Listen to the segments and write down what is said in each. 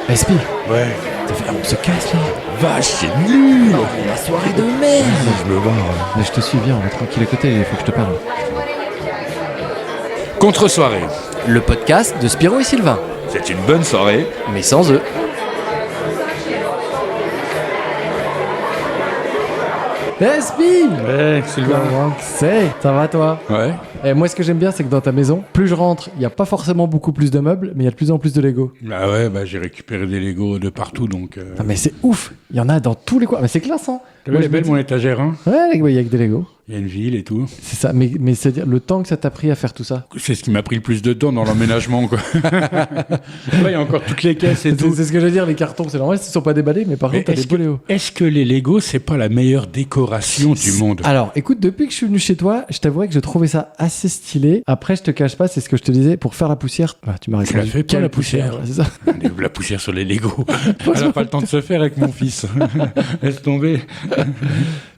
SP, Ouais. on se casse là. Vache, c'est nul. La soirée de merde. Je me barre. Mais je te suis, viens, on va tranquille à côté, il faut que je te parle. Contre-soirée. Le podcast de Spiro et Sylvain, C'est une bonne soirée. mais sans eux. SP, Ouais, Sylvain. comment c'est? Ça va toi? Ouais. Et moi, ce que j'aime bien, c'est que dans ta maison, plus je rentre, il n'y a pas forcément beaucoup plus de meubles, mais il y a de plus en plus de Lego. Bah ouais, j'ai récupéré des Lego de partout, donc... Ah, mais c'est ouf. Il y en a dans tous les coins. Mais c'est classe, hein? T'as Moi, vu, je elle est belle, me dis- mon étagère, hein. Ouais, il y a que des Lego. Il y a une ville et tout. C'est ça. Mais c'est-à-dire le temps que ça t'a pris à faire tout ça. C'est ce qui m'a pris le plus de temps dans l'emménagement, quoi. Là, il y a encore toutes les caisses et C'est tout. ce que je veux dire, les cartons, c'est normal, ils ne sont pas déballés, mais par Mais contre, t'as des est-ce que, boléos. est-ce que les Lego, c'est pas la meilleure décoration du monde? Alors, écoute, depuis que je suis venu chez toi, je t'avouerai que je trouvais ça assez stylé. Après, je te cache pas, c'est ce que je te disais, pour faire la poussière. Ah, tu m'as Tu l'as répondu. fait pas, Quelle la poussière ouais, c'est ça. La poussière sur les Lego. Elle a pas le temps de se faire avec mon fils. Laisse tomber.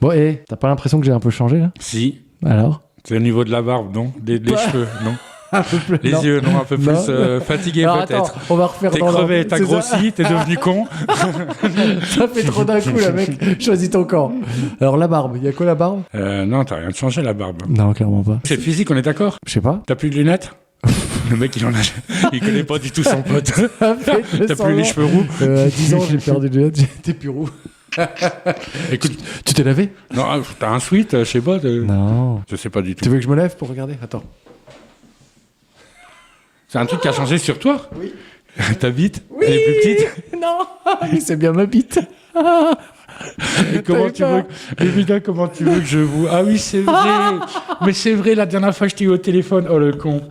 Bon, et t'as pas l'impression que j'ai un peu changé là? Si. Alors? C'est au niveau de la barbe, non? Des cheveux, non? Un peu plus. Les non. yeux, non? Un peu Non. plus fatigué, Alors, peut-être. attends, on va refaire T'es dans l'ordre. crevé, t'as C'est ça. grossi, t'es devenu con. Ça fait trop d'un coup, là, mec. Choisis ton camp. Alors, la barbe, il y a quoi la barbe? Non, t'as rien de changé, la barbe. Non, clairement pas. C'est physique, on est d'accord? Je sais pas. T'as plus de lunettes? Le mec, il en a. Il connaît pas du tout son pote. T'as plus les cheveux roux? À 10 ans, j'ai perdu les lunettes, j'étais plus roux. Écoute, Tu t'es lavé? non, t'as un sweat, je sais pas. Non. Je sais pas du tout. Tu veux que je me lève pour regarder? Attends. C'est un truc qui a changé sur toi? Oui. Ta bite? Elle est plus petite? Non. C'est bien ma bite. Et comment tu veux Évidemment, comment tu veux que je vous... Ah oui, c'est vrai. Mais c'est vrai, la dernière fois que je t'ai eu au téléphone, oh le con.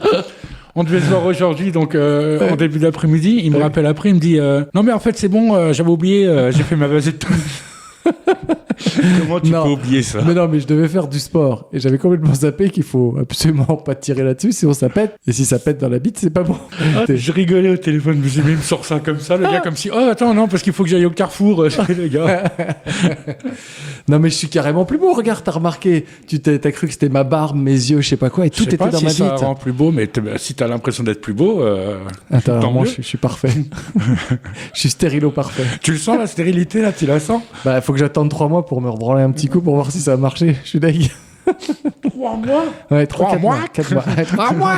On devait se voir aujourd'hui, donc en début d'après-midi. Il me rappelle après, il me dit non mais en fait c'est bon, j'avais oublié, j'ai fait ma vasectomie. Comment tu Non. peux oublier ça? Mais non, mais je devais faire du sport. Et j'avais complètement zappé qu'il faut absolument pas tirer là-dessus, sinon ça pète. Et si ça pète dans la bite, c'est pas bon. Je rigolais au téléphone, mais il me sort ça comme ça, le gars comme si oh attends non parce qu'il faut que j'aille au Carrefour, les gars. Non, mais je suis carrément plus beau. Regarde, t'as remarqué. T'as cru que c'était ma barbe, mes yeux, je sais pas quoi, et tout Je sais était pas dans si ma ça bite. rend plus beau, mais si t'as l'impression d'être plus beau, Attends, tant moi mieux. je suis parfait. Je suis stérilo parfait. Tu le sens la stérilité là, tu la sens? Bah, faut que j'attende 3 mois pour me rebranler un petit coup pour voir si ça a marché. Je suis deg. 3 mois? Ouais, 3 4 mois? 4 mois. 3 mois.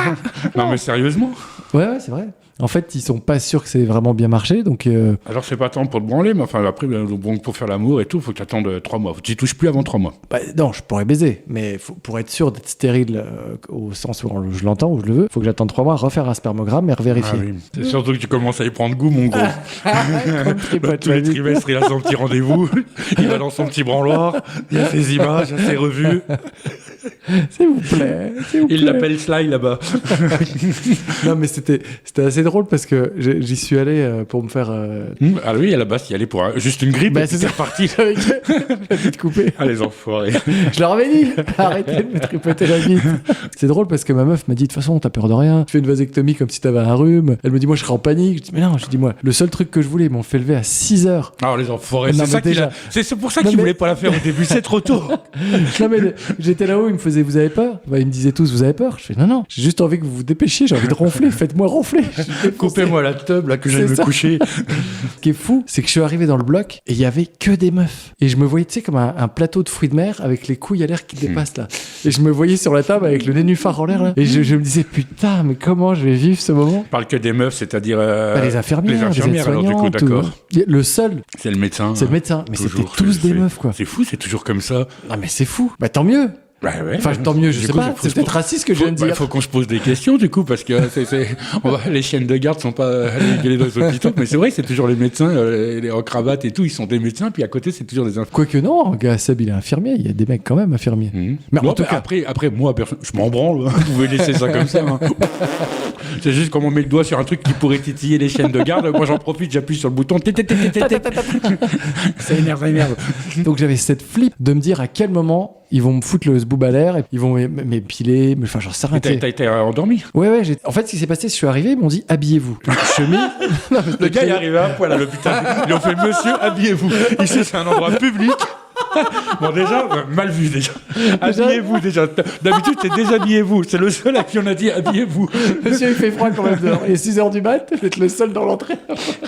Non mais sérieusement? Ouais, c'est vrai. En fait, ils sont pas sûrs que c'est vraiment bien marché, donc Alors c'est pas tant pour te branler, mais enfin après bon, pour faire l'amour et tout, faut que tu attendes 3 mois. Tu touches plus avant 3 mois. bah, non, je pourrais baiser, mais pour être sûr d'être stérile au sens où je l'entends, où je le veux, faut que j'attende 3 mois, refaire un spermogramme et revérifier. Ah oui. C'est surtout que tu commences à y prendre goût, mon gros. Comme Bah, tous les trimestres, il a son petit rendez-vous, il va dans son petit branloir, il y a ses images, il y a ses revues. S'il vous plaît. Il l'appelle Sly là-bas. Non, mais c'était assez drôle parce que j'y suis allé pour me faire. Ah oui, à la base, il y allait pour juste une grippe, Bah, et c'est puis ça. c'est reparti. Avec la bite coupée. Ah les enfoirés. Je leur avais dit, arrêtez de me tripoter la bite. C'est drôle parce que ma meuf m'a dit, de toute façon, t'as peur de rien. Tu fais une vasectomie comme si t'avais un rhume. Elle me dit, moi, je serais en panique. Je dis, mais non, je dis, moi, le seul truc que je voulais, ils m'ont fait lever à 6h. Ah les enfoirés, Non, c'est ça mais qu'il déjà- a... C'est pour ça Non, qu'il mais- voulait pas la faire au début, c'est trop tôt. Non, mais j'étais là-haut, ils me faisaient, vous avez peur? Bah, ils me disaient tous, vous avez peur? Je fais, non, non, j'ai juste envie que vous vous dépêchiez, j'ai envie de ronfler, faites-moi ronfler. Je suis défoncé. Coupez-moi la teub là que j'aille C'est me ça. coucher. Ce qui est fou, c'est que je suis arrivé dans le bloc et il y avait que des meufs. Et je me voyais, tu sais, comme un plateau de fruits de mer avec les couilles à l'air qui dépassent là. Et je me voyais sur la table avec le nénuphar en l'air là. Et je me disais, putain, mais comment je vais vivre ce moment? Je parle que des meufs, c'est-à-dire Bah, les infirmières, les infirmières alors du coup, aides-soignantes, d'accord. Le seul, C'est le médecin. c'est le médecin. Mais c'était Toujours, tous des c'est- meufs, quoi. C'est fou, c'est toujours comme ça. Non, mais c'est fou. Bah, tant mieux. Bah ouais. Enfin, tant mieux, je Du sais coup, pas. faut C'est se peut-être po- raciste ce que je viens de Il dire. faut qu'on se pose des questions du coup parce que les chiennes de garde sont pas allées gueuler dans les hôpitaux, mais c'est vrai, c'est toujours les médecins, les en cravate et tout, ils sont des médecins, puis à côté c'est toujours des infirmiers. Quoique non, gars, Seb, il est infirmier. Il y a des mecs quand même infirmiers. Mais en tout cas- après moi, je m'en branle. Hein. Vous pouvez laisser ça comme ça. Hein. C'est juste quand on met le doigt sur un truc qui pourrait titiller les chiennes de garde. Moi, j'en profite, j'appuie sur le bouton. Ça énerve, ça énerve. Donc j'avais cette flip de me dire à quel moment ils vont me foutre le zboob à l'air et ils vont m'épiler, enfin j'en sais rien. Et t'as été endormi. Ouais, en fait ce qui s'est passé, je suis arrivé, ils m'ont dit habillez-vous. Chemise. Non, mais Le gars est arrivé à poil à l'hôpital. Ils ont fait monsieur, habillez-vous. Ici, c'est un endroit public. Bon, déjà, mal vu, déjà. Habillez-vous, déjà. D'habitude, c'est déshabillez-vous. C'est le seul à qui on a dit habillez-vous. Monsieur, il fait froid quand même dehors. Il est 6h du mat, je vais être le seul dans l'entrée.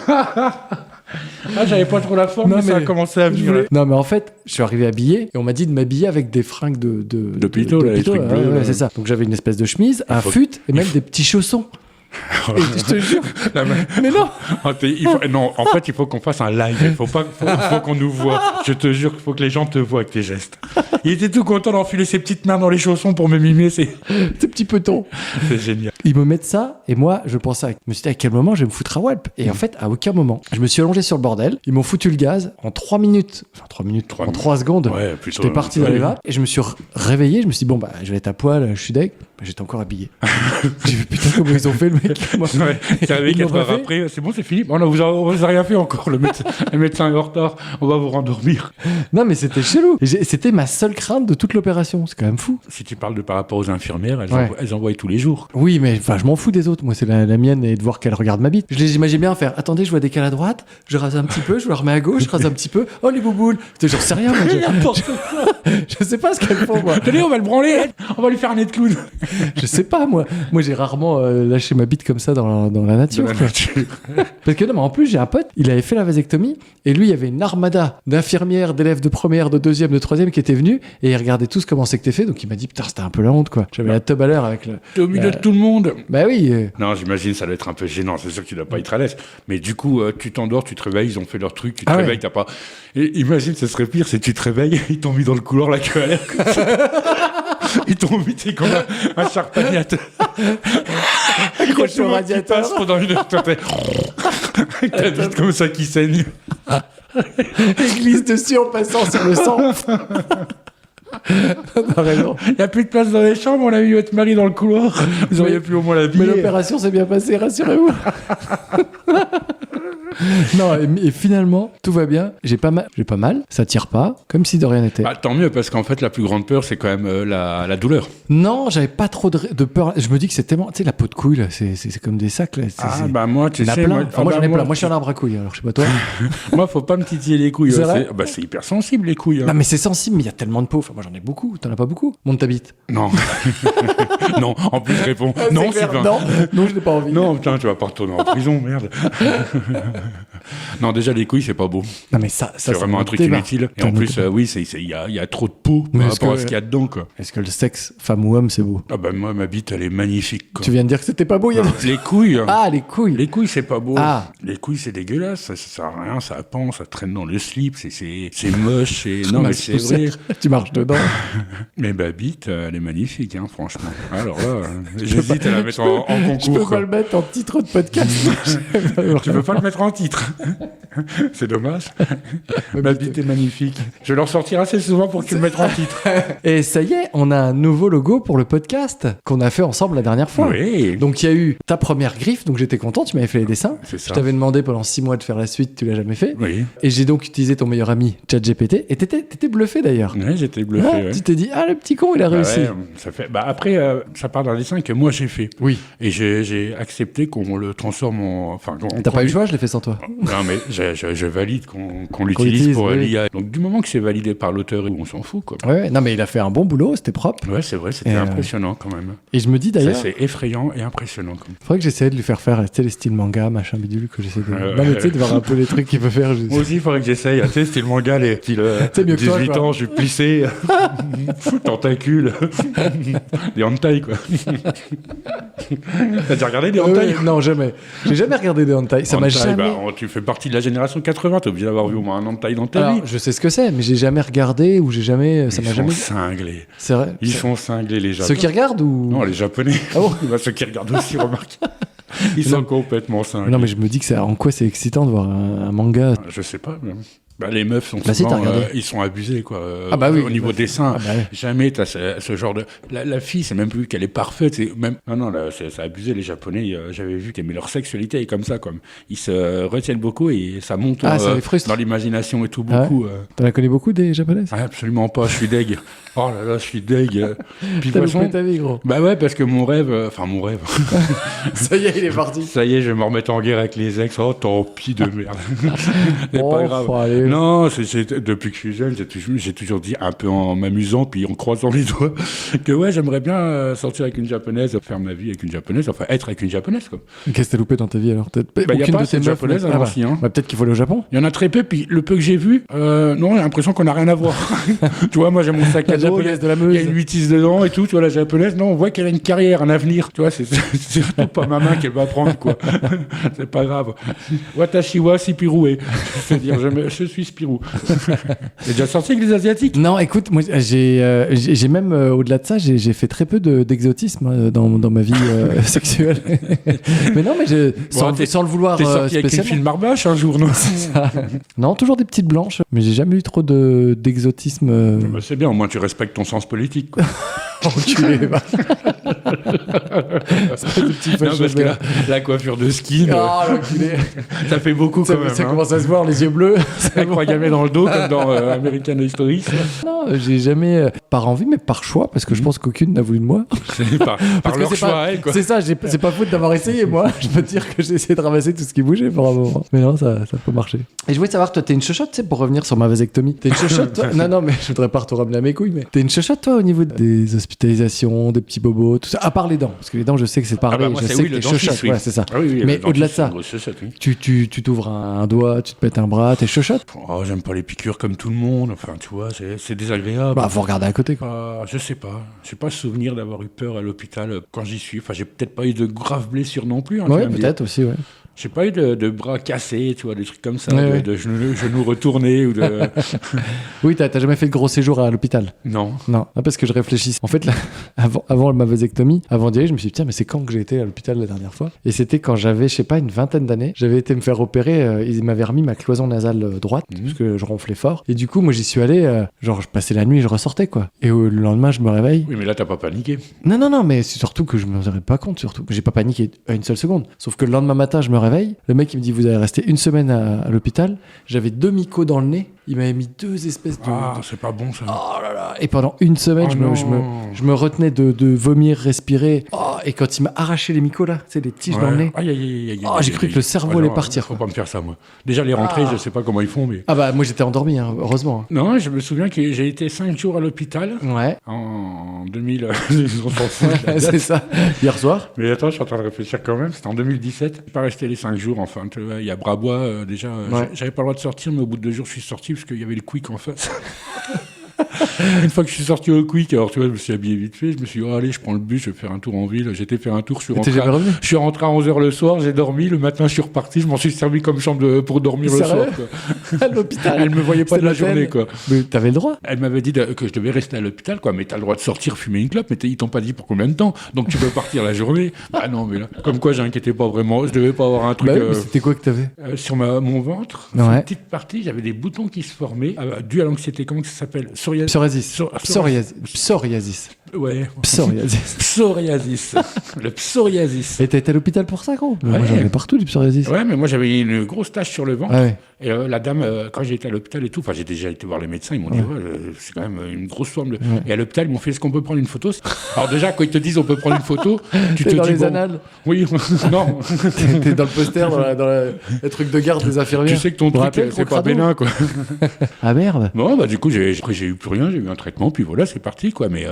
Ah, j'avais pas trop la forme, mais ça a commencé à venir. Là. Non, mais en fait, je suis arrivé habillé et on m'a dit de m'habiller avec des fringues de pito, là, les trucs bleus. Ouais, c'est ça. Donc j'avais une espèce de chemise, un fut et même des petits chaussons. Et je te jure. Mais non. Non, en fait, il faut qu'on fasse un live. Il faut qu'on nous voit. Je te jure qu'il faut que les gens te voient avec tes gestes. Il était tout content d'enfiler ses petites mains dans les chaussons pour me mimer. Ces petits petons. C'est génial. Ils me mettent ça et moi, je pensais, je me suis dit à quel moment je vais me foutre à Walp. Et en fait, à aucun moment. Je me suis allongé sur le bordel. Ils m'ont foutu le gaz en 3 minutes. Enfin, 3 minutes. En 3 secondes. Ouais, j'étais parti dans les vapes. Et je me suis réveillé. Je me suis dit, bon, bah, je vais être à poil. Je suis deg. J'étais encore habillé. J'ai vu, putain, comment ils ont fait le mec. Moi. Ouais, c'est arrivé 4 heures après. C'est bon, c'est fini. On vous a rien fait encore. Le médecin est en retard. On va vous rendormir. Non, mais c'était chelou. C'était ma seule crainte de toute l'opération. C'est quand même fou. Si tu parles de par rapport aux infirmières, elles envoient tous les jours. Oui, mais enfin, je m'en fous des autres. Moi, c'est la mienne et de voir qu'elle regarde ma bite. Je les imagine bien faire. Attendez, je vois des cales à droite. Je rase un petit peu. Je le remets à gauche. Je rase un petit peu. Oh, les bouboules. J'en sais rien. Moi, je sais pas ce qu'elles font, moi. Tenez, on va le branler. On va lui faire un nez de clown. Je sais pas, moi. Moi, j'ai rarement lâché ma bite comme ça dans la nature. Parce que non, mais en plus, j'ai un pote, il avait fait la vasectomie et lui, il y avait une armada d'infirmières, d'élèves de première, de deuxième, de troisième qui étaient venus et ils regardaient tous comment c'était fait. Donc il m'a dit, putain, c'était un peu la honte, quoi. J'avais la teub à l'heure avec le. T'es au milieu de tout le monde. Bah oui. Non, j'imagine, ça doit être un peu gênant. C'est sûr que tu dois pas être à l'aise. Mais du coup, tu t'endors, tu te réveilles, ils ont fait leur truc, tu te réveilles, t'as pas. Et imagine, ce serait pire, c'est que tu te réveilles, ils t'ont mis dans le couloir, la queue à l'air. Ils t'ont mis, t'es comme un charpagnateur. Accroché au radiateur. Passe pendant une heure, toi, avec ta bite comme ça qui saigne. Et glisse dessus en passant sur le sang. T'as raison. Il n'y a plus de place dans les chambres, on a mis votre mari dans le couloir. Vous auriez pu au moins l'habiller. Mais l'opération s'est bien passée, rassurez-vous. Non, et finalement, tout va bien. J'ai pas mal, ça tire pas, comme si de rien n'était. Bah, tant mieux, parce qu'en fait, la plus grande peur, c'est quand même la douleur. Non, j'avais pas trop de peur. Je me dis que c'est tellement. Tu sais, la peau de couille, là, c'est comme des sacs. Là. Bah moi, tu sais. Moi, j'en ai plein. Moi, je suis un arbre à couilles, alors je sais pas toi. Moi, faut pas me titiller les couilles. C'est hyper sensible, les couilles. Hein. Non, mais c'est sensible, mais il y a tellement de peau. Enfin, moi, j'en ai beaucoup. T'en as pas beaucoup? Monte ta bite. Non. Non, en plus, je réponds. Non, Sylvain. Non, je n'ai pas envie. Non, putain, tu vas pas retourner en prison, merde. Non, déjà, les couilles, c'est pas beau. Non, mais ça c'est vraiment un truc inutile. Et en plus, oui, il y a trop de peau par rapport à ce qu'il y a dedans, quoi. Est-ce que le sexe, femme ou homme, c'est beau? Ah, bah, moi, ma bite, elle est magnifique, quoi. Tu viens de dire que c'était pas beau, Les couilles. Ah, les couilles. Les couilles, c'est pas beau. Ah. Les couilles, c'est dégueulasse. Ça sert à rien, ça pend, ça traîne dans le slip. C'est moche. Non, mais c'est vrai. Tu marches dedans. Mais ma bite, elle est magnifique, hein, franchement. Alors là, j'hésite à la mettre en concours. Je peux pas le mettre en titre de podcast. Tu peux pas le mettre en titre. C'est dommage. Ma bite est magnifique. Je vais le ressortir assez souvent pour que tu le mettes en titre. Et ça y est, on a un nouveau logo pour le podcast qu'on a fait ensemble la dernière fois. Oui. Donc il y a eu ta première griffe, donc j'étais content, tu m'avais fait les dessins. C'est ça. Je t'avais demandé pendant 6 mois de faire la suite, tu l'as jamais fait. Oui. Et j'ai donc utilisé ton meilleur ami, ChatGPT, et t'étais bluffé d'ailleurs. Oui, j'étais bluffé. Ouais, tu t'es dit, ah le petit con, il a réussi. Ouais, ça fait... Après, ça part d'un dessin que moi j'ai fait. Oui. Et j'ai accepté qu'on le transforme en... T'as pas eu le choix, je l'ai fait sans toi. Non, mais je valide qu'on l'utilise pour l'IA. Donc du moment que c'est validé par l'auteur, on s'en fout, quoi. Ouais, non mais il a fait un bon boulot, c'était propre. Ouais, c'est vrai, c'était impressionnant quand même. Et je me dis d'ailleurs... Ça, c'est effrayant et impressionnant. Faudrait que j'essaie de lui faire faire, tu sais, les styles manga, machin bidule, que j'essaie de... Non mais tu sais, de voir un peu les trucs qu'il peut faire. Moi aussi, il faudrait que j'essaye. Tu sais, style manga, les styles 18 ans, je suis plissé, tentacule, des hentai, quoi. T'as déjà regardé des hentai? Non, jamais. J'ai jamais regardé des hentai. Ça m'a jamais... Bah, tu fais partie de la génération 80, t'es obligé d'avoir vu au moins un hentai dans ta vie. Je sais ce que c'est, mais j'ai jamais regardé ou j'ai jamais... Ça m'a jamais... Ils sont cinglés. C'est vrai? Ils sont cinglés, les Japonais. Ceux qui regardent ou... Non, les Japonais. Ah bon? Bah, ceux qui regardent aussi, remarque. Ils sont complètement cinglés. Non, mais je me dis que en quoi c'est excitant de voir un manga. Je sais pas, mais... Bah, les meufs sont souvent, ils sont abusés, quoi. Au niveau dessin, jamais t'as ce genre de... La fille, c'est même plus qu'elle est parfaite. Non, là, c'est abusé, les Japonais. J'avais vu qu'aimer leur sexualité est comme ça, comme ils se retiennent beaucoup et ça monte ça les frustre. dans l'imagination et tout, beaucoup. T'en as connu beaucoup des Japonaises? Absolument pas, je suis deg. Oh là là, je suis deg. Puis t'as loupé ta vie, gros. Bah ouais, parce que mon rêve... Ça y est, il est parti. Ça y est, je vais me remettre en guerre avec les ex. Oh, tant pis de merde. C'est pas grave. Allez, enculé. Non, depuis que je suis jeune, j'ai toujours dit un peu en m'amusant, puis en croisant les doigts, que ouais, j'aimerais bien sortir avec une japonaise, faire ma vie avec une japonaise, enfin être avec une japonaise, quoi. Qu'est-ce que t'as loupé dans ta vie alors? Il n'y a pas assez de japonaises à Nancy, hein. Peut-être qu'il faut aller au Japon. Il y en a très peu, puis le peu que j'ai vu, non, j'ai l'impression qu'on n'a rien à voir. Tu vois, moi j'ai mon sac à dos, il y a une Vitis dedans et tout, tu vois, la japonaise, non, on voit qu'elle a une carrière, un avenir, tu vois, c'est surtout pas ma main qu'elle va prendre, quoi. C'est pas grave. Watashi wa Spirou, c'est-à-dire je suis Spirou. T'es déjà sorti avec les Asiatiques? Non, écoute, moi j'ai même, au-delà de ça, j'ai fait très peu d'exotisme dans ma vie sexuelle. Mais non, mais sans le vouloir t'es sorti avec une fille de Marbache un jour, non? Non, toujours des petites blanches, mais j'ai jamais eu trop d'exotisme. Bah, c'est bien, au moins tu respectes ton sens politique, quoi. Enculé, va. Non, parce que la coiffure de ski, l'enculé. ça fait beaucoup quand même. Ça commence à se voir, les yeux bleus. Ça croit gamin dans le dos, comme dans American History. Non, j'ai jamais, par envie, mais par choix, parce que je pense qu'aucune n'a voulu de moi. C'est par leur choix, elle, quoi. C'est ça, c'est pas faute d'avoir essayé, moi. Je peux te dire que j'ai essayé de ramasser tout ce qui bougeait par un moment. Mais non, ça peut marcher. Et je voulais savoir, toi, t'es une chochotte, tu sais, pour revenir sur ma vasectomie. T'es une chochotte, toi? Non, mais je voudrais pas te ramener à mes couilles, mais t'es une chochotte, toi, au niveau des hospitalisations, des petits bobos, tout ça. À part les dents, parce que les dents, je sais que c'est pareil. Moi, je sais que t'es chochotte. Oui. Ouais, c'est ça. Ah, oui, mais au-delà de ça, oui. tu t'ouvres un doigt, tu te pètes un bras, t'es chochotte? Oh, j'aime pas les piqûres comme tout le monde. Enfin, tu vois, c'est désagréable. Bah, faut regarder à côté, quoi. Je sais pas. J'ai pas souvenir d'avoir eu peur à l'hôpital quand j'y suis. Enfin, j'ai peut-être pas eu de graves blessures non plus. Hein, ouais, peut-être aussi, ouais. J'ai pas eu de bras cassés, tu vois, des trucs comme ça, de genoux retournés ou de... Oui, t'as jamais fait de gros séjour à l'hôpital? Non. Non, parce que je réfléchis. En fait, là, avant ma vasectomie, avant d'y aller, je me suis dit, tiens, mais c'est quand que j'ai été à l'hôpital la dernière fois? Et c'était quand j'avais, je sais pas, une vingtaine d'années. J'avais été me faire opérer, ils m'avaient remis ma cloison nasale droite, parce que je ronflais fort. Et du coup, moi, j'y suis allé, genre, je passais la nuit et je ressortais, quoi. Et le lendemain, je me réveille. Oui, mais là, t'as pas paniqué. Non, mais c'est surtout que je me rendais pas compte, surtout. J'ai pas paniqué à une seule seconde. Sauf que le lendemain matin, je me réveille. Le mec, il me dit, vous allez rester une semaine à l'hôpital. J'avais 2 mycos dans le nez. Il m'avait mis 2 espèces de... Ah, c'est pas bon, ça. Oh là là. Et pendant une semaine, je me retenais de vomir, respirer. Oh, et quand il m'a arraché les mycos, là, tu sais, les tiges dans le nez. J'ai cru que le cerveau allait partir. Faut pas me faire ça, moi. Déjà, les rentrées, je sais pas comment ils font, mais... Ah bah, moi, j'étais endormi, hein, heureusement. Non, je me souviens que j'ai été 5 jours à l'hôpital. Ouais. En 2000... C'est ça. Hier soir. Mais attends, je suis en train de réfléchir quand même. C'était en 2017. Je suis pas resté les 5 jours, enfin. Tu vois, il y a Brabois, déjà. J'avais pas le droit de sortir, mais au bout de 2 jours, je suis sorti parce qu'il y avait le Quick en face. Une fois que je suis sorti au Quick, alors tu vois, je me suis habillé vite fait, je me suis dit, oh, allez, je prends le bus, je vais faire un tour en ville. J'étais fait un tour, je suis rentré à 11h le soir, j'ai dormi, le matin je suis reparti, je m'en suis servi comme chambre pour dormir le soir. À l'hôpital. Elle me voyait pas de la journée, quoi. Mais t'avais le droit. Elle m'avait dit que je devais rester à l'hôpital, quoi, mais t'as le droit de sortir, fumer une clope, mais ils t'ont pas dit pour combien de temps, donc tu peux partir la journée. Ah non, mais là, comme quoi j'inquiétais pas vraiment, je devais pas avoir un truc... mais c'était quoi que t'avais sur mon ventre, une petite partie, j'avais des boutons qui se formaient, dû à l'anxiété, comment ça s'appelle? Psoriasis. Ouais. Psoriasis. Le psoriasis. Et t'as été à l'hôpital pour ça, gros? Moi, j'en ai partout du psoriasis. Ouais, mais moi, j'avais une grosse tache sur le ventre. Ouais. Et la dame, quand j'ai été à l'hôpital et tout, enfin, j'ai déjà été voir les médecins, ils m'ont dit, c'est quand même une grosse forme. Et à l'hôpital, ils m'ont fait, est-ce qu'on peut prendre une photo? Alors déjà, quand ils te disent, on peut prendre une photo, tu te dis, dans les annales. Oui, non. T'es dans le poster, dans le truc de garde des infirmières. Tu sais que ton truc, c'est pas bénin, quoi. Ah merde. Bon, bah, du coup, j'ai eu plus rien, j'ai eu un traitement, puis voilà, c'est parti, quoi. Mais,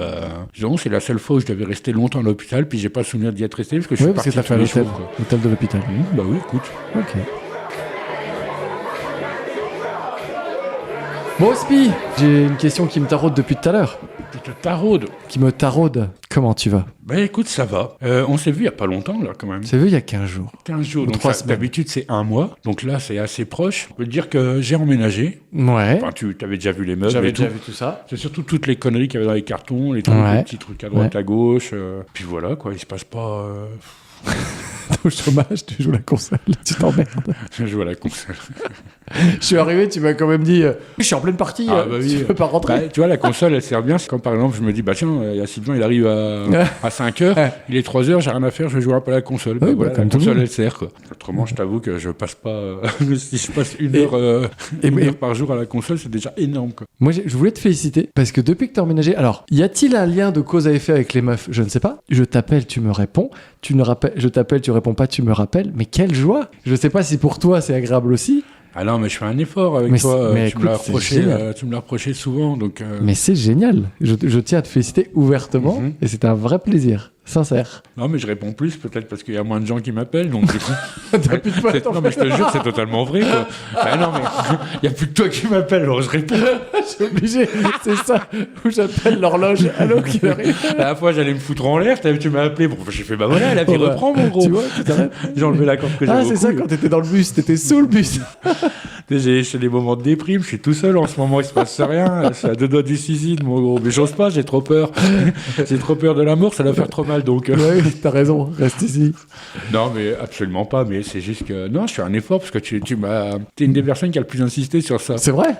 disons, c'est la seule fois où je devais rester longtemps à l'hôpital, puis j'ai pas souvenir d'y être resté, parce que je suis parti. Oui, parce que t'as fait l'hôtel de l'hôpital. Bah oui, écoute. Ok. Bon, Spi, j'ai une question qui me taraude depuis tout à l'heure. Tu te taraudes? Qui me taraude. Comment tu vas? Bah écoute, ça va. On s'est vu il y a pas longtemps, là, quand même. On s'est vu il y a 15 jours. 15 jours, donc 3 semaines. D'habitude, c'est 1 mois. Donc là, c'est assez proche. Je peux te dire que j'ai emménagé. Ouais. Enfin, tu avais déjà vu les meubles. J'avais déjà vu tout ça. C'est surtout toutes les conneries qu'il y avait dans les cartons, les petits trucs à droite, à gauche. Puis voilà, quoi, il se passe pas... Au chômage, tu joues la console, tu t'emmerdes. Je joue à la console. Je suis arrivé, tu m'as quand même dit je suis en pleine partie, tu peux pas rentrer. Bah, tu vois, la console, elle sert bien. C'est comme par exemple, je me dis, bah tiens, il y a Sylvain, il arrive à 5h, il est 3h, j'ai rien à faire, je vais jouer un peu à la console. Ouais, voilà, la console, elle sert, quoi. Autrement, je t'avoue que je passe pas. Si je passe une heure par jour à la console, c'est déjà énorme, quoi. Moi, je voulais te féliciter parce que depuis que t'as emménagé, alors, y a-t-il un lien de cause à effet avec les meufs? Je ne sais pas. Je t'appelle, tu me réponds. Je t'appelle, tu réponds pas, tu me rappelles. Mais quelle joie! Je sais pas si pour toi c'est agréable aussi. Ah non, mais je fais un effort avec Mais toi. mais Tu me l'as écoute, c'est reproché, génial. tu me l'as reproché souvent, donc. Mais c'est génial. Je tiens à te féliciter ouvertement et c'est un vrai plaisir, sincère. Non, mais je réponds plus, peut-être parce qu'il y a moins de gens qui m'appellent, donc du coup. T'as plus de potes, en Non, mais je te jure, c'est totalement vrai, quoi. Bah non, mais il n'y a plus que toi qui m'appelle, alors je réponds. Je suis obligé. C'est ça où j'appelle l'horloge. Allô, qui arrive. À la fois, j'allais me foutre en l'air, tu m'as appelé, bon, j'ai fait, bah voilà, la vie Bon, bah, reprend, mon gros. Tu vois, tu t'arrêtes. J'ai enlevé la corde que j'avais Ah, au c'est cou, ça, et- quand t'étais dans le bus, t'étais sous le bus. J'ai des moments de déprime, je suis tout seul en ce moment, il se passe rien, je suis à 2 doigts du suicide, mon gros. Mais j'ose pas, j'ai trop peur. J'ai trop peur de la mort, ça va faire trop mal, donc. Ouais, oui, t'as raison, reste ici. Non, mais absolument pas, mais c'est juste que. Non, je fais un effort parce que t'es une des personnes qui a le plus insisté sur ça. C'est vrai?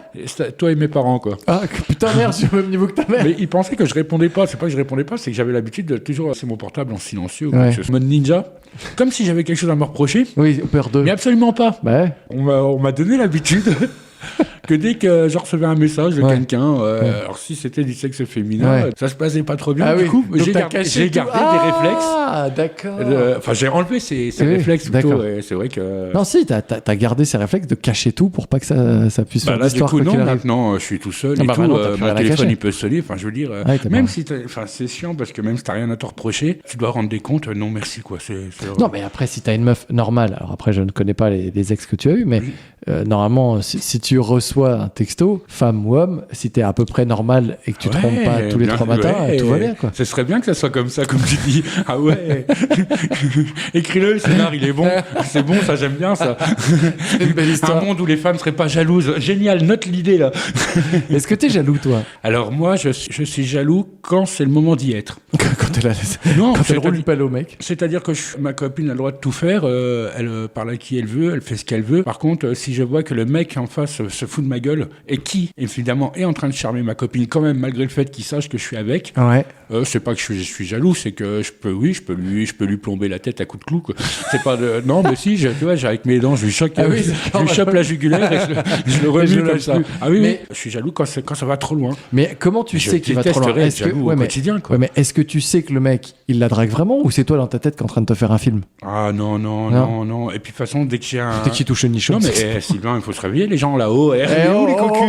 Toi et mes parents, quoi. Ah, putain, merde, je suis au même niveau que ta mère. Mais ils pensaient que je répondais pas. C'est pas que je répondais pas, c'est que j'avais l'habitude de toujours laisser mon portable en silencieux. Ou Ouais. quelque chose. Mode ninja. Comme si j'avais quelque chose à me reprocher. Oui, peur de. Mais absolument pas. Bah ouais. On m'a donné l'habitude que dès que je recevais un message de Ouais. quelqu'un, alors si c'était du sexe féminin, Ouais. ça se passait pas trop bien. Ah du oui. coup, Donc j'ai t'as gardé, caché j'ai tout. gardé des réflexes. Ah, d'accord. Enfin, j'ai enlevé ces Oui, réflexes plutôt. d'accord. Et c'est vrai que. Non, si, t'as gardé ces réflexes de cacher tout pour pas que ça puisse Bah faire là, du d'histoire coup, quoi non, qu'il arrive. maintenant, je suis tout seul Ah et bah tout. maintenant, t'as plus Mon rien à téléphone, cacher. il peut sonner. Enfin, je veux dire, Ouais, t'as même pas- si c'est chiant parce que même si t'as rien à te reprocher, tu dois rendre des comptes. Non, merci, quoi. C'est Non, mais après, si t'as une meuf normale, alors après, je ne connais pas les ex que tu as eu, mais normalement, si tu reçois un texto, femme ou homme, si t'es à peu près normal et que tu te trompes pas tous les 3 matins, tout va bien, quoi. Ce serait bien que ça soit comme ça, comme tu dis. Ah ouais. Écris-le, le scénar, il est bon. C'est bon, ça, j'aime bien ça. C'est une belle Un histoire. monde où les femmes seraient pas jalouses. Génial, note l'idée là. Est-ce que t'es jaloux, toi, Alors moi, je suis jaloux quand c'est le moment d'y être. quand elle a... Non, quand elle c'est-à-dire- roule une pelle au mec? C'est-à-dire que ma copine a le droit de tout faire, elle parle à qui elle veut, elle fait ce qu'elle veut. Par contre, si je vois que le mec en face se fout de ma gueule et qui, évidemment, est en train de charmer ma copine quand même, malgré le fait qu'il sache que je suis avec, Ouais. c'est pas que je suis jaloux, c'est que je peux lui plomber la tête à coups de clou. Quoi. C'est pas de... Non, mais si, tu vois, avec mes dents, je lui choque, Ah oui, je d'accord. lui chope la jugulaire et je le remue je le comme lâche ça. plus. Ah oui, Mais- oui, je suis jaloux quand ça va trop loin. Mais comment tu Je sais qu'il va trop loin? détesterais être Est-ce que... jaloux au ouais, mais... quotidien, quoi. ouais, mais est-ce que tu sais que le mec, il la drague vraiment ou c'est toi dans ta tête qui est en train de te faire un film? Ah non. Et puis de toute façon, dès que j'ai un... Dès qu'il touche une nichon. Non mais Sylvain, il faut se réveiller les gens là-haut. Réveillez-vous les cocus.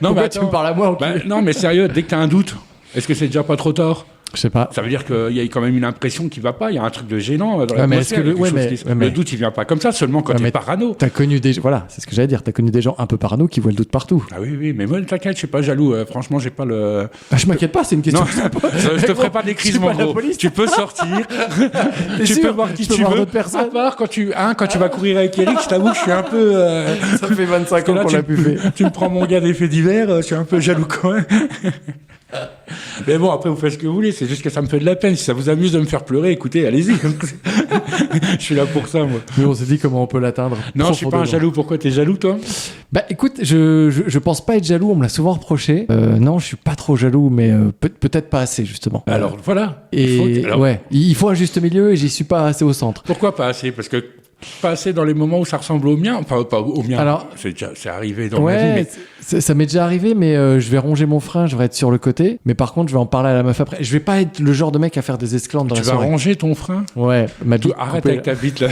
Non Pourquoi mais tu me parles à moi au cul? non mais sérieux, dès que t'as un doute, est-ce que c'est déjà pas trop tard? Je sais pas. Ça veut dire qu'il y a quand même une impression qui va pas, il y a un truc de gênant dans Ouais, mais est-ce l'atmosphère. que le- quelque ouais, chose mais- qui- ouais, mais- Le doute il vient pas comme ça, seulement quand Ouais, t'es mais- parano. T'as connu des... Voilà, c'est ce que j'allais dire. T'as connu des gens un peu parano qui voient le doute partout. Ah oui, mais moi t'inquiète, je suis pas jaloux. Franchement, j'ai pas le. Ah, je m'inquiète pas, c'est une question. Non, je te ferai pas des Je crises, suis mon pas la gros. police. Tu peux sortir, T'es tu sûr peux voir qui Je peux tu voir veux. d'autres personnes. À part quand tu vas courir avec Eric, je t'avoue que je suis un peu. Ça fait 25 ans Là, qu'on l'a pu faire. tu me prends mon gars des faits divers, je suis un peu jaloux quand même. Mais bon, après, vous faites ce que vous voulez, c'est juste que ça me fait de la peine. Si ça vous amuse de me faire pleurer, écoutez, allez-y. Je suis là pour ça, moi. Mais on s'est dit comment on peut l'atteindre. Non, je suis pas un jaloux. Pourquoi t'es jaloux, toi? Bah écoute, je pense pas être jaloux, on me l'a souvent reproché. Non, je suis pas trop jaloux, mais peut-être pas assez, justement. Alors, voilà. Et Alors, ouais, il faut un juste milieu et j'y suis pas assez au centre. pourquoi pas assez? Parce que pas assez dans les moments où ça ressemble au mien. Enfin, pas au mien. Alors- c'est arrivé dans ma vie, Ouais, mais ça m'est déjà arrivé, mais je vais ronger mon frein, je vais être sur le côté. Mais par contre, je vais en parler à la meuf après. Je vais pas être le genre de mec à faire des esclandres dans tu la vas soirée. ranger ton frein? Ouais, ma bite Arrête coupée, avec ta bite, là.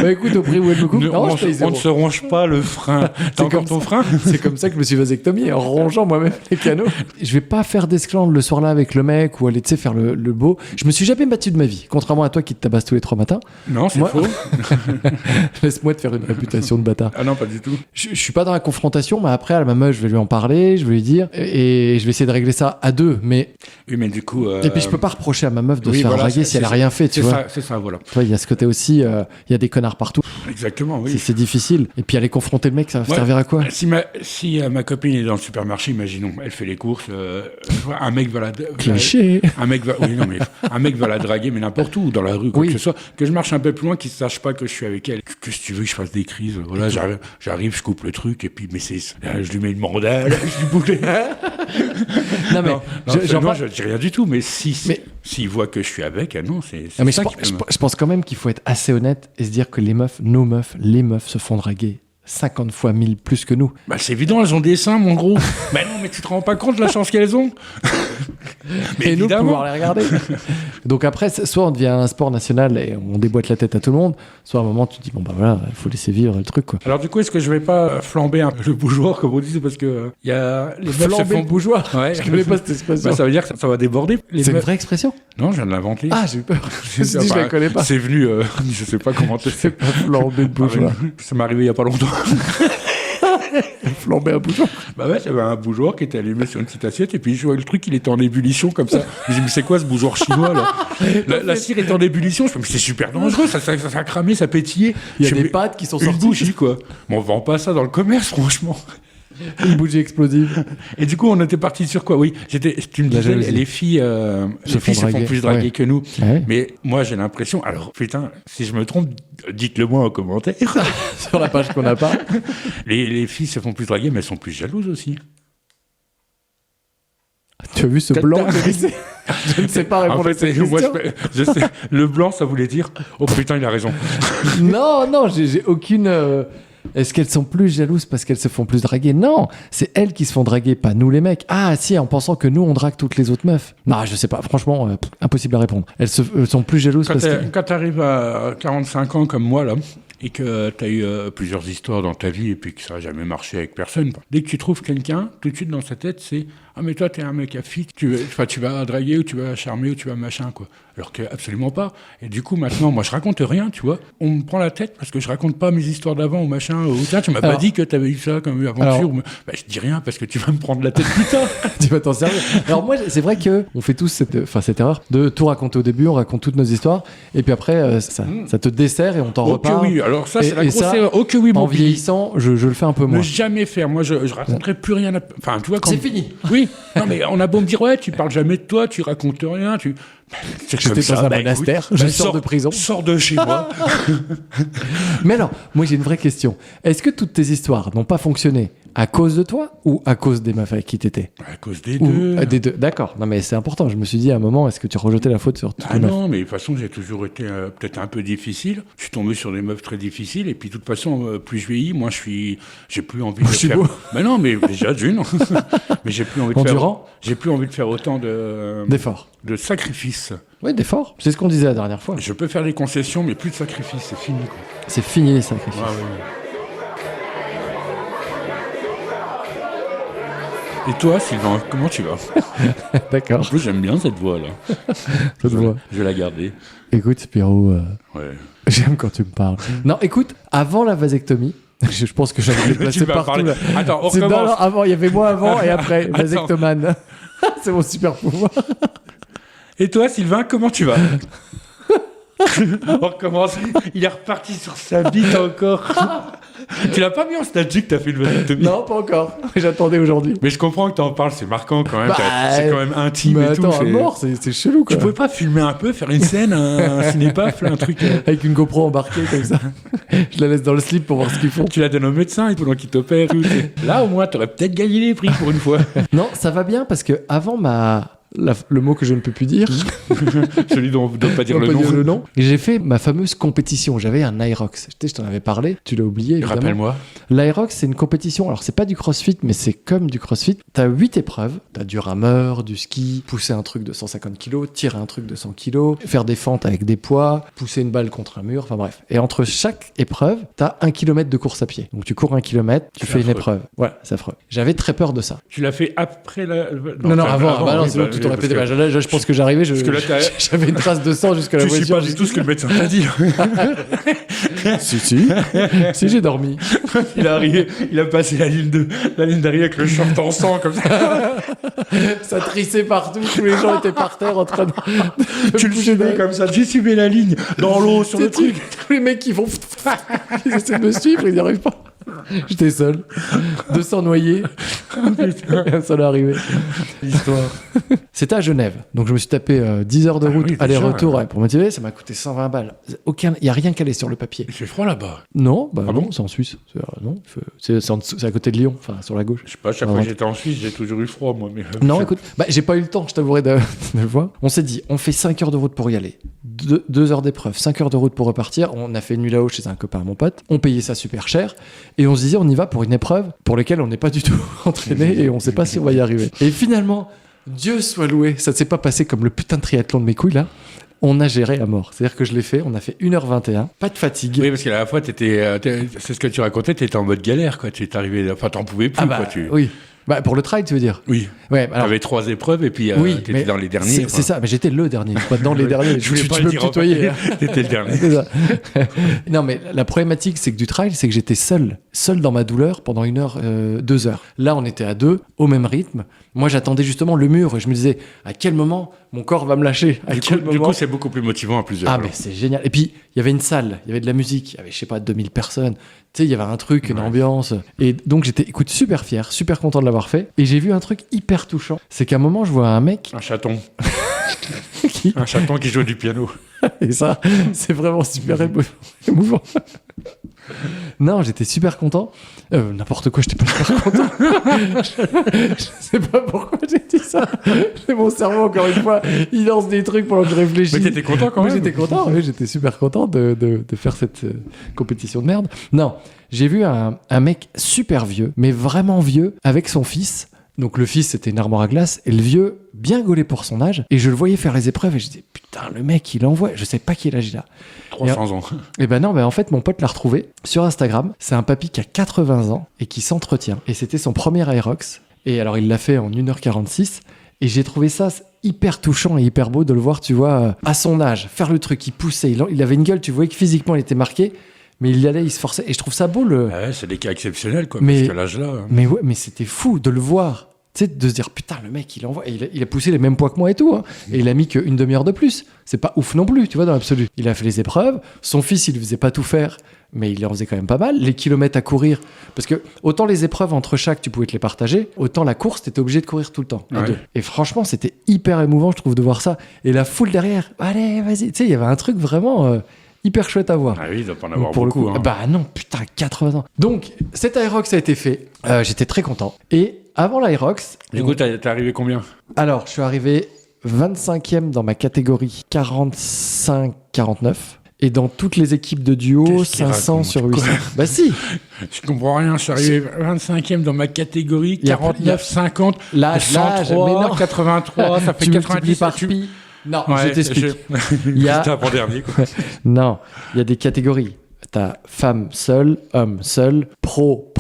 Bah écoute, au prix où elle me coupe, non, on je paye ne zéro. se ronge pas le frein. T'as encore comme ton frein? C'est comme ça que je me suis vasectomié, en rongeant moi-même les canaux. Je vais pas faire d'esclandre le soir-là avec le mec ou aller, tu sais, faire le beau. Je me suis jamais battu de ma vie, contrairement à toi qui te tabasse tous les 3 matins. Non, c'est Moi- faux. Laisse-moi te faire une réputation de bâtard. Ah non, pas du tout. Je suis pas dans la confrontation, mais après, à ma meuf, je vais lui en parler, je vais lui dire, et je vais essayer de régler ça à deux. Mais Oui, mais du coup. et puis je peux pas reprocher à ma meuf de oui, se faire voilà, draguer c'est- si elle a c'est- rien fait, tu vois. C'est ça, voilà. Tu vois, il y a ce côté aussi, il y a des connards partout. Exactement, oui. C'est difficile. Et puis aller confronter le mec, ça va Ouais. servir à quoi? Si ma copine est dans le supermarché, imaginons, elle fait les courses, un mec va la Cliché. un mec va oui, non, mais un mec va la draguer mais n'importe où dans la rue quoi Oui. que ce soit, que je marche un peu plus loin, qu'il sache pas que je suis avec elle, que si tu veux que je fasse des crises, voilà, j'arrive, je coupe le truc et puis mais je lui mets une mandale, je lui boucle. Non mais, Non, j'en parle- je dis rien du tout, mais Mais- s'il voit que je suis avec, non, c'est Non, mais ça je pense quand même qu'il faut être assez honnête et se dire que les meufs, nos meufs, les meufs se font draguer 50 fois 1000 plus que nous. Bah, c'est évident, elles ont des seins, mon gros. Mais non, mais tu te rends pas compte de la chance qu'elles ont. Mais et nous, évidemment. pouvoir les regarder. Donc après, soit on devient un sport national et on déboîte la tête à tout le monde, soit à un moment, tu te dis, bon, bah voilà, il faut laisser vivre le truc, quoi. Alors du coup, est-ce que je vais pas flamber un peu le bougeoir, comme on dit, parce que y a les meufs se Flamber font le bougeoir. Ouais. Je connais pas cette expression. Bah, ça veut dire que ça va déborder. Les C'est une meufs- vraie expression? Non, je viens de l'inventer. Ah, j'ai eu peur. Je me suis dit, je la connais pas. C'est venu, je sais pas comment te C'est pas flamber le bougeoir. Ça m'est arrivé il y a pas longtemps. Flamber un bougeoir. Bah ouais, j'avais un bougeoir qui était allumé sur une petite assiette et puis je voyais le truc, il était en ébullition comme ça. Je me dis, mais c'est quoi ce bougeoir chinois là? La cire est en ébullition. Je me dis, mais c'est super dangereux, ça a cramé, ça pétillait. Il y a Je des fais, pattes qui sont une sorties. bougie quoi. Mais on vend pas ça dans le commerce, franchement. Une bougie explosive. Et du coup, on était parti sur quoi? Oui, tu me La disais, jalousie. les filles se font plus draguer ouais. que nous. Ouais. Mais moi, j'ai l'impression. Alors, putain, si je me trompe, dites-le moi en commentaire. Sur la page qu'on n'a pas. Les filles se font plus draguer, mais elles sont plus jalouses aussi. Tu as vu ce blanc que j'ai? Je ne sais pas répondre En fait, à cette moi, question. je sais, le blanc, ça voulait dire oh putain, il a raison. Non, j'ai aucune. Est-ce qu'elles sont plus jalouses parce qu'elles se font plus draguer? Non, c'est elles qui se font draguer, pas nous les mecs. Ah si, en pensant que nous on drague toutes les autres meufs. Non, je sais pas. Franchement, impossible à répondre. Elles sont plus jalouses parce que. Quand t'arrives à 45 ans comme moi là, et que t'as eu plusieurs histoires dans ta vie et puis que ça n'a jamais marché avec personne, dès que tu trouves quelqu'un, tout de suite dans sa tête c'est ah mais toi t'es un mec à fille, tu vas draguer ou tu vas charmer ou tu vas machin quoi. Alors que absolument pas. Et du coup maintenant moi je raconte rien, tu vois. On me prend la tête parce que je raconte pas mes histoires d'avant ou machin. Ou tiens tu m'as pas dit que t'avais eu ça comme aventure. Bah, je dis rien parce que tu vas me prendre la tête plus tard. Tu vas t'en servir. Alors moi c'est vrai que on fait tous cette erreur de tout raconter au début, on raconte toutes nos histoires et puis après ça te dessert et on t'en reparle. Oui, alors ça c'est la grosse ça, erreur. Ok oui, en mon vieillissant, je le fais un peu moins. Ne jamais faire. Moi je raconterai plus rien. Enfin tu vois quand. C'est fini. Oui. Non mais on a beau me dire ouais tu parles jamais de toi, tu racontes rien, tu. J'étais dans un monastère, je sors de prison. Sors de chez moi. Mais alors, moi j'ai une vraie question. Est-ce que toutes tes histoires n'ont pas fonctionné à cause de toi ou à cause des meufs avec qui t'étais? À cause des deux. Des deux. D'accord. Non mais c'est important. Je me suis dit à un moment, est-ce que tu rejetais la faute sur toutes les meufs? Non, mais de toute façon j'ai toujours été peut-être un peu difficile. Je suis tombé sur des meufs très difficiles et puis de toute façon plus je vieillis, moi j'ai plus envie de faire. Mais non, mais déjà d'une. Mais j'ai plus envie de Endurant. J'ai plus envie de faire autant d'efforts. De sacrifices. Oui, d'efforts. C'est ce qu'on disait la dernière fois. Je peux faire des concessions, mais plus de sacrifices, c'est fini. Quoi. C'est fini les sacrifices. Et toi, Sylvain, comment tu vas? D'accord. En plus, j'aime bien cette voix-là. Cette voix. Je vais la garder. Écoute, Spiro, ouais. J'aime quand tu me parles. Non, écoute, avant la vasectomie, je pense que j'avais déplacé partout. Là. Attends, on recommence. Non, avant, il y avait moi avant et après, vasectomane. C'est mon super pouvoir. Et toi, Sylvain, comment tu vas? On recommence. Il est reparti sur sa bite encore. Tu l'as pas mis en statut que t'as fait une vasectomie? Non, pas encore. J'attendais aujourd'hui. Mais je comprends que t'en parles, c'est marquant quand même. C'est quand même intime mais et tout. Attends, à mort, c'est chelou quoi. Tu pouvais pas filmer un peu, faire une scène, un cinépaf, un truc. Avec une GoPro embarquée comme ça. Je la laisse dans le slip pour voir ce qu'ils font. Tu la donnes au médecin pendant qu'il t'opère. Là, au moins, t'aurais peut-être gagné les prix pour une fois. Non, ça va bien parce que avant le mot que je ne peux plus dire. Celui dont on ne doit pas dire le nom. Et j'ai fait ma fameuse compétition. J'avais un Aerox. Je t'en avais parlé. Tu l'as oublié, évidemment. Rappelle-moi. L'Aerox, c'est une compétition. Alors, c'est pas du crossfit, mais c'est comme du crossfit. T'as 8 épreuves. T'as du rameur, du ski, pousser un truc de 150 kg, tirer un truc de 100 kg, faire des fentes avec des poids, pousser une balle contre un mur. Enfin, bref. Et entre chaque épreuve, t'as 1 km de course à pied. Donc, tu cours 1 km, tu fais une épreuve. Voilà, c'est affreux. J'avais très peur de ça. Tu l'as fait après la. Non, avant. Bah non, sinon, tu t'aurais pété. Là, je pense que j'arrivais, j'avais une trace de sang jusqu'à la voiture. Je sais pas du tout ce que le médecin t'a dit. Si, j'ai dormi. Il a passé la ligne d'arrivée avec le short en sang comme ça. Ça trissait partout, tous les gens étaient par terre en train de tu le suivais comme ça, j'ai suivi la ligne dans l'eau sur le truc. Tous les mecs qui font ils essaient de me suivre, ils n'y arrivent pas. J'étais seul, 200 noyés. Ça l'est arrivé. L'histoire. C'était à Genève. Donc je me suis tapé 10 heures de route, oui, aller-retour déjà, ouais, pour motiver. Ça m'a coûté 120 balles. Il n'y a rien calé sur le papier. Il fait froid là-bas. Non, bah Ah non, bon c'est en Suisse. Non, c'est à côté de Lyon, enfin sur la gauche. Je sais pas, chaque fois que j'étais en Suisse, j'ai toujours eu froid, moi. Mais, Non, écoute, j'ai pas eu le temps, je t'avouerai, de le voir. On s'est dit, on fait 5 heures de route pour y aller, 2 heures d'épreuve, 5 heures de route pour repartir. On a fait une nuit là-haut chez un copain à mon pote. On payait ça super cher. Et on se disait, on y va pour une épreuve pour laquelle on n'est pas du tout entraîné et on sait pas si on va y arriver. Et finalement, Dieu soit loué, ça ne s'est pas passé comme le putain de triathlon de mes couilles là. On a géré à mort. C'est-à-dire que je l'ai fait, on a fait 1h21, pas de fatigue. Oui, parce qu'à la fois, c'est ce que tu racontais, t'étais en mode galère, quoi. Tu es arrivé, enfin, t'en pouvais plus, quoi. Oui. Bah, pour le trail, tu veux dire? Oui. Ouais, alors... T'avais 3 épreuves et puis oui, t'étais dans les derniers. C'est ça, mais j'étais le dernier, pas dans les derniers. Je voulais pas tu le peux dire me tutoyer. T'étais le dernier. C'est ça. Non, mais la problématique, c'est que du trail, c'est que j'étais seul dans ma douleur pendant 1 heure, 2 heures. Là, on était à 2, au même rythme. Moi, j'attendais justement le mur et je me disais, à quel moment mon corps va me lâcher? Du coup, c'est beaucoup plus motivant à plusieurs. Ah, mais c'est génial. Et puis, il y avait une salle, il y avait de la musique, il y avait, je sais pas, 2000 personnes. Tu sais, il y avait un truc, une ambiance. Et donc, j'étais, écoute, super fier, super content de l'avoir fait. Et j'ai vu un truc hyper touchant. C'est qu'à un moment, je vois un mec. Un chaton. qui... Un chaton qui joue du piano. Et ça, c'est vraiment super émouvant. Non, j'étais super content. N'importe quoi, j'étais pas super content. Je sais pas pourquoi j'ai dit ça. C'est mon cerveau, encore une fois, il lance des trucs pendant que je réfléchis. Mais t'étais content quand même. J'étais content, oui, j'étais super content de faire cette compétition de merde. Non, j'ai vu un mec super vieux, mais vraiment vieux, avec son fils. Donc le fils, c'était une armoire à glace, et le vieux, bien gaulé pour son âge, et je le voyais faire les épreuves, et je disais, putain, le mec, il envoie, je sais pas quel âge il a. 300 ans. Et ben non, en fait, mon pote l'a retrouvé sur Instagram. C'est un papy qui a 80 ans, et qui s'entretient. Et c'était son premier Aerox. Et alors, il l'a fait en 1h46, et j'ai trouvé ça hyper touchant et hyper beau de le voir, tu vois, à son âge, faire le truc, il poussait, il avait une gueule, tu voyais que physiquement, il était marqué. Mais il y allait, il se forçait. Et je trouve ça beau. Ouais, c'est des cas exceptionnels, quoi. Parce que l'âge-là. Mais ouais, mais c'était fou de le voir. Tu sais, de se dire, putain, le mec, il envoie. Et il a poussé les mêmes poids que moi et tout. Hein. Et il a mis qu'une demi-heure de plus. C'est pas ouf non plus, tu vois, dans l'absolu. Il a fait les épreuves. Son fils, il ne faisait pas tout faire, mais il en faisait quand même pas mal. Les kilomètres à courir. Parce que autant les épreuves entre chaque, tu pouvais te les partager, autant la course, t'étais obligé de courir tout le temps. À deux. Et franchement, c'était hyper émouvant, je trouve, de voir ça. Et la foule derrière, allez, vas-y. Tu sais, il y avait un truc vraiment. Hyper chouette à voir. Ah oui, il doit pas en avoir beaucoup. Coup, bah non, putain, 80 ans. Donc, cet Aerox a été fait. J'étais très content. Et avant l'Aerox... Du coup, t'es arrivé combien? Alors, je suis arrivé 25e dans ma catégorie 45-49. Et dans toutes les équipes de duo, 500 sur 800. Bah si. Je comprends rien, je suis arrivé 25e dans ma catégorie, 49-50, l'âge, 103, 83, ça fait 90 par pi. Non, ouais, je t'explique. Il y a avant-dernier, quoi. Non, il y a des catégories. T'as femme seule, homme seul, pro,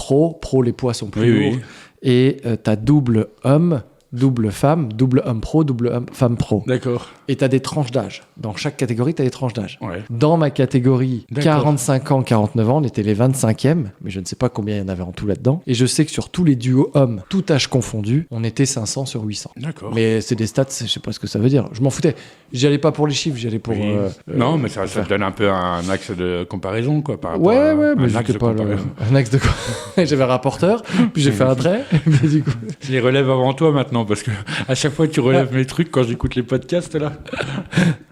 les poids sont plus lourds. Oui. Et t'as double homme, double femme, double homme pro, double homme, femme pro. D'accord. Et t'as des tranches d'âge. Dans chaque catégorie, t'as des tranches d'âge. Ouais. Dans ma catégorie 45 ans, 49 ans, on était les 25e, mais je ne sais pas combien il y en avait en tout là-dedans. Et je sais que sur tous les duos hommes, tout âge confondu, on était 500 sur 800. D'accord. Mais c'est des stats, je sais pas ce que ça veut dire. Je m'en foutais. J'y allais pas pour les chiffres, j'y allais pour... Oui. Non, mais ça te donne un peu un axe de comparaison, quoi, par rapport ouais, mais un axe de comparaison. Un axe de quoi. J'avais un rapporteur, puis j'ai fait un trait, mais du coup... Je les relève avant toi maintenant, parce que à chaque fois tu relèves mes trucs quand j'écoute les podcasts, là.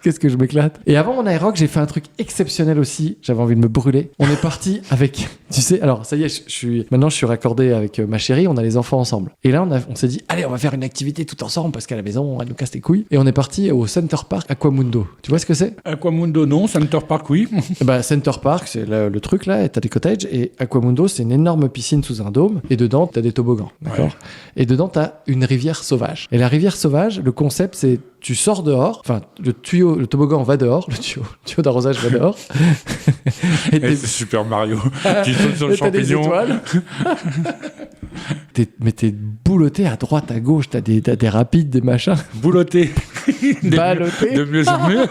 Qu'est-ce que je m'éclate. Et avant mon Aerox, j'ai fait un truc exceptionnel aussi. J'avais envie de me brûler. On est parti avec, tu sais, alors ça y est, maintenant je suis raccordé avec ma chérie, on a les enfants ensemble. Et là, on s'est dit, allez, on va faire une activité tout ensemble parce qu'à la maison, elle nous casse les couilles. Et on est parti au Center Park Aquamundo. Tu vois ce que c'est? Aquamundo, non. Center Park, oui. Bah, Center Park, c'est le truc là, et t'as des cottages. Et Aquamundo, c'est une énorme piscine sous un dôme. Et dedans, t'as des toboggans. D'accord. Ouais. Et dedans, t'as une rivière sauvage. Et la rivière sauvage, le concept, c'est tu sors dehors, enfin, le toboggan va dehors, le tuyau d'arrosage va dehors. Et c'est Super Mario. Tu sautes sur le champignon. Mais t'es boulotté à droite, à gauche, t'as des rapides, des machins. Boulotté. Ballotté. De mieux en mieux.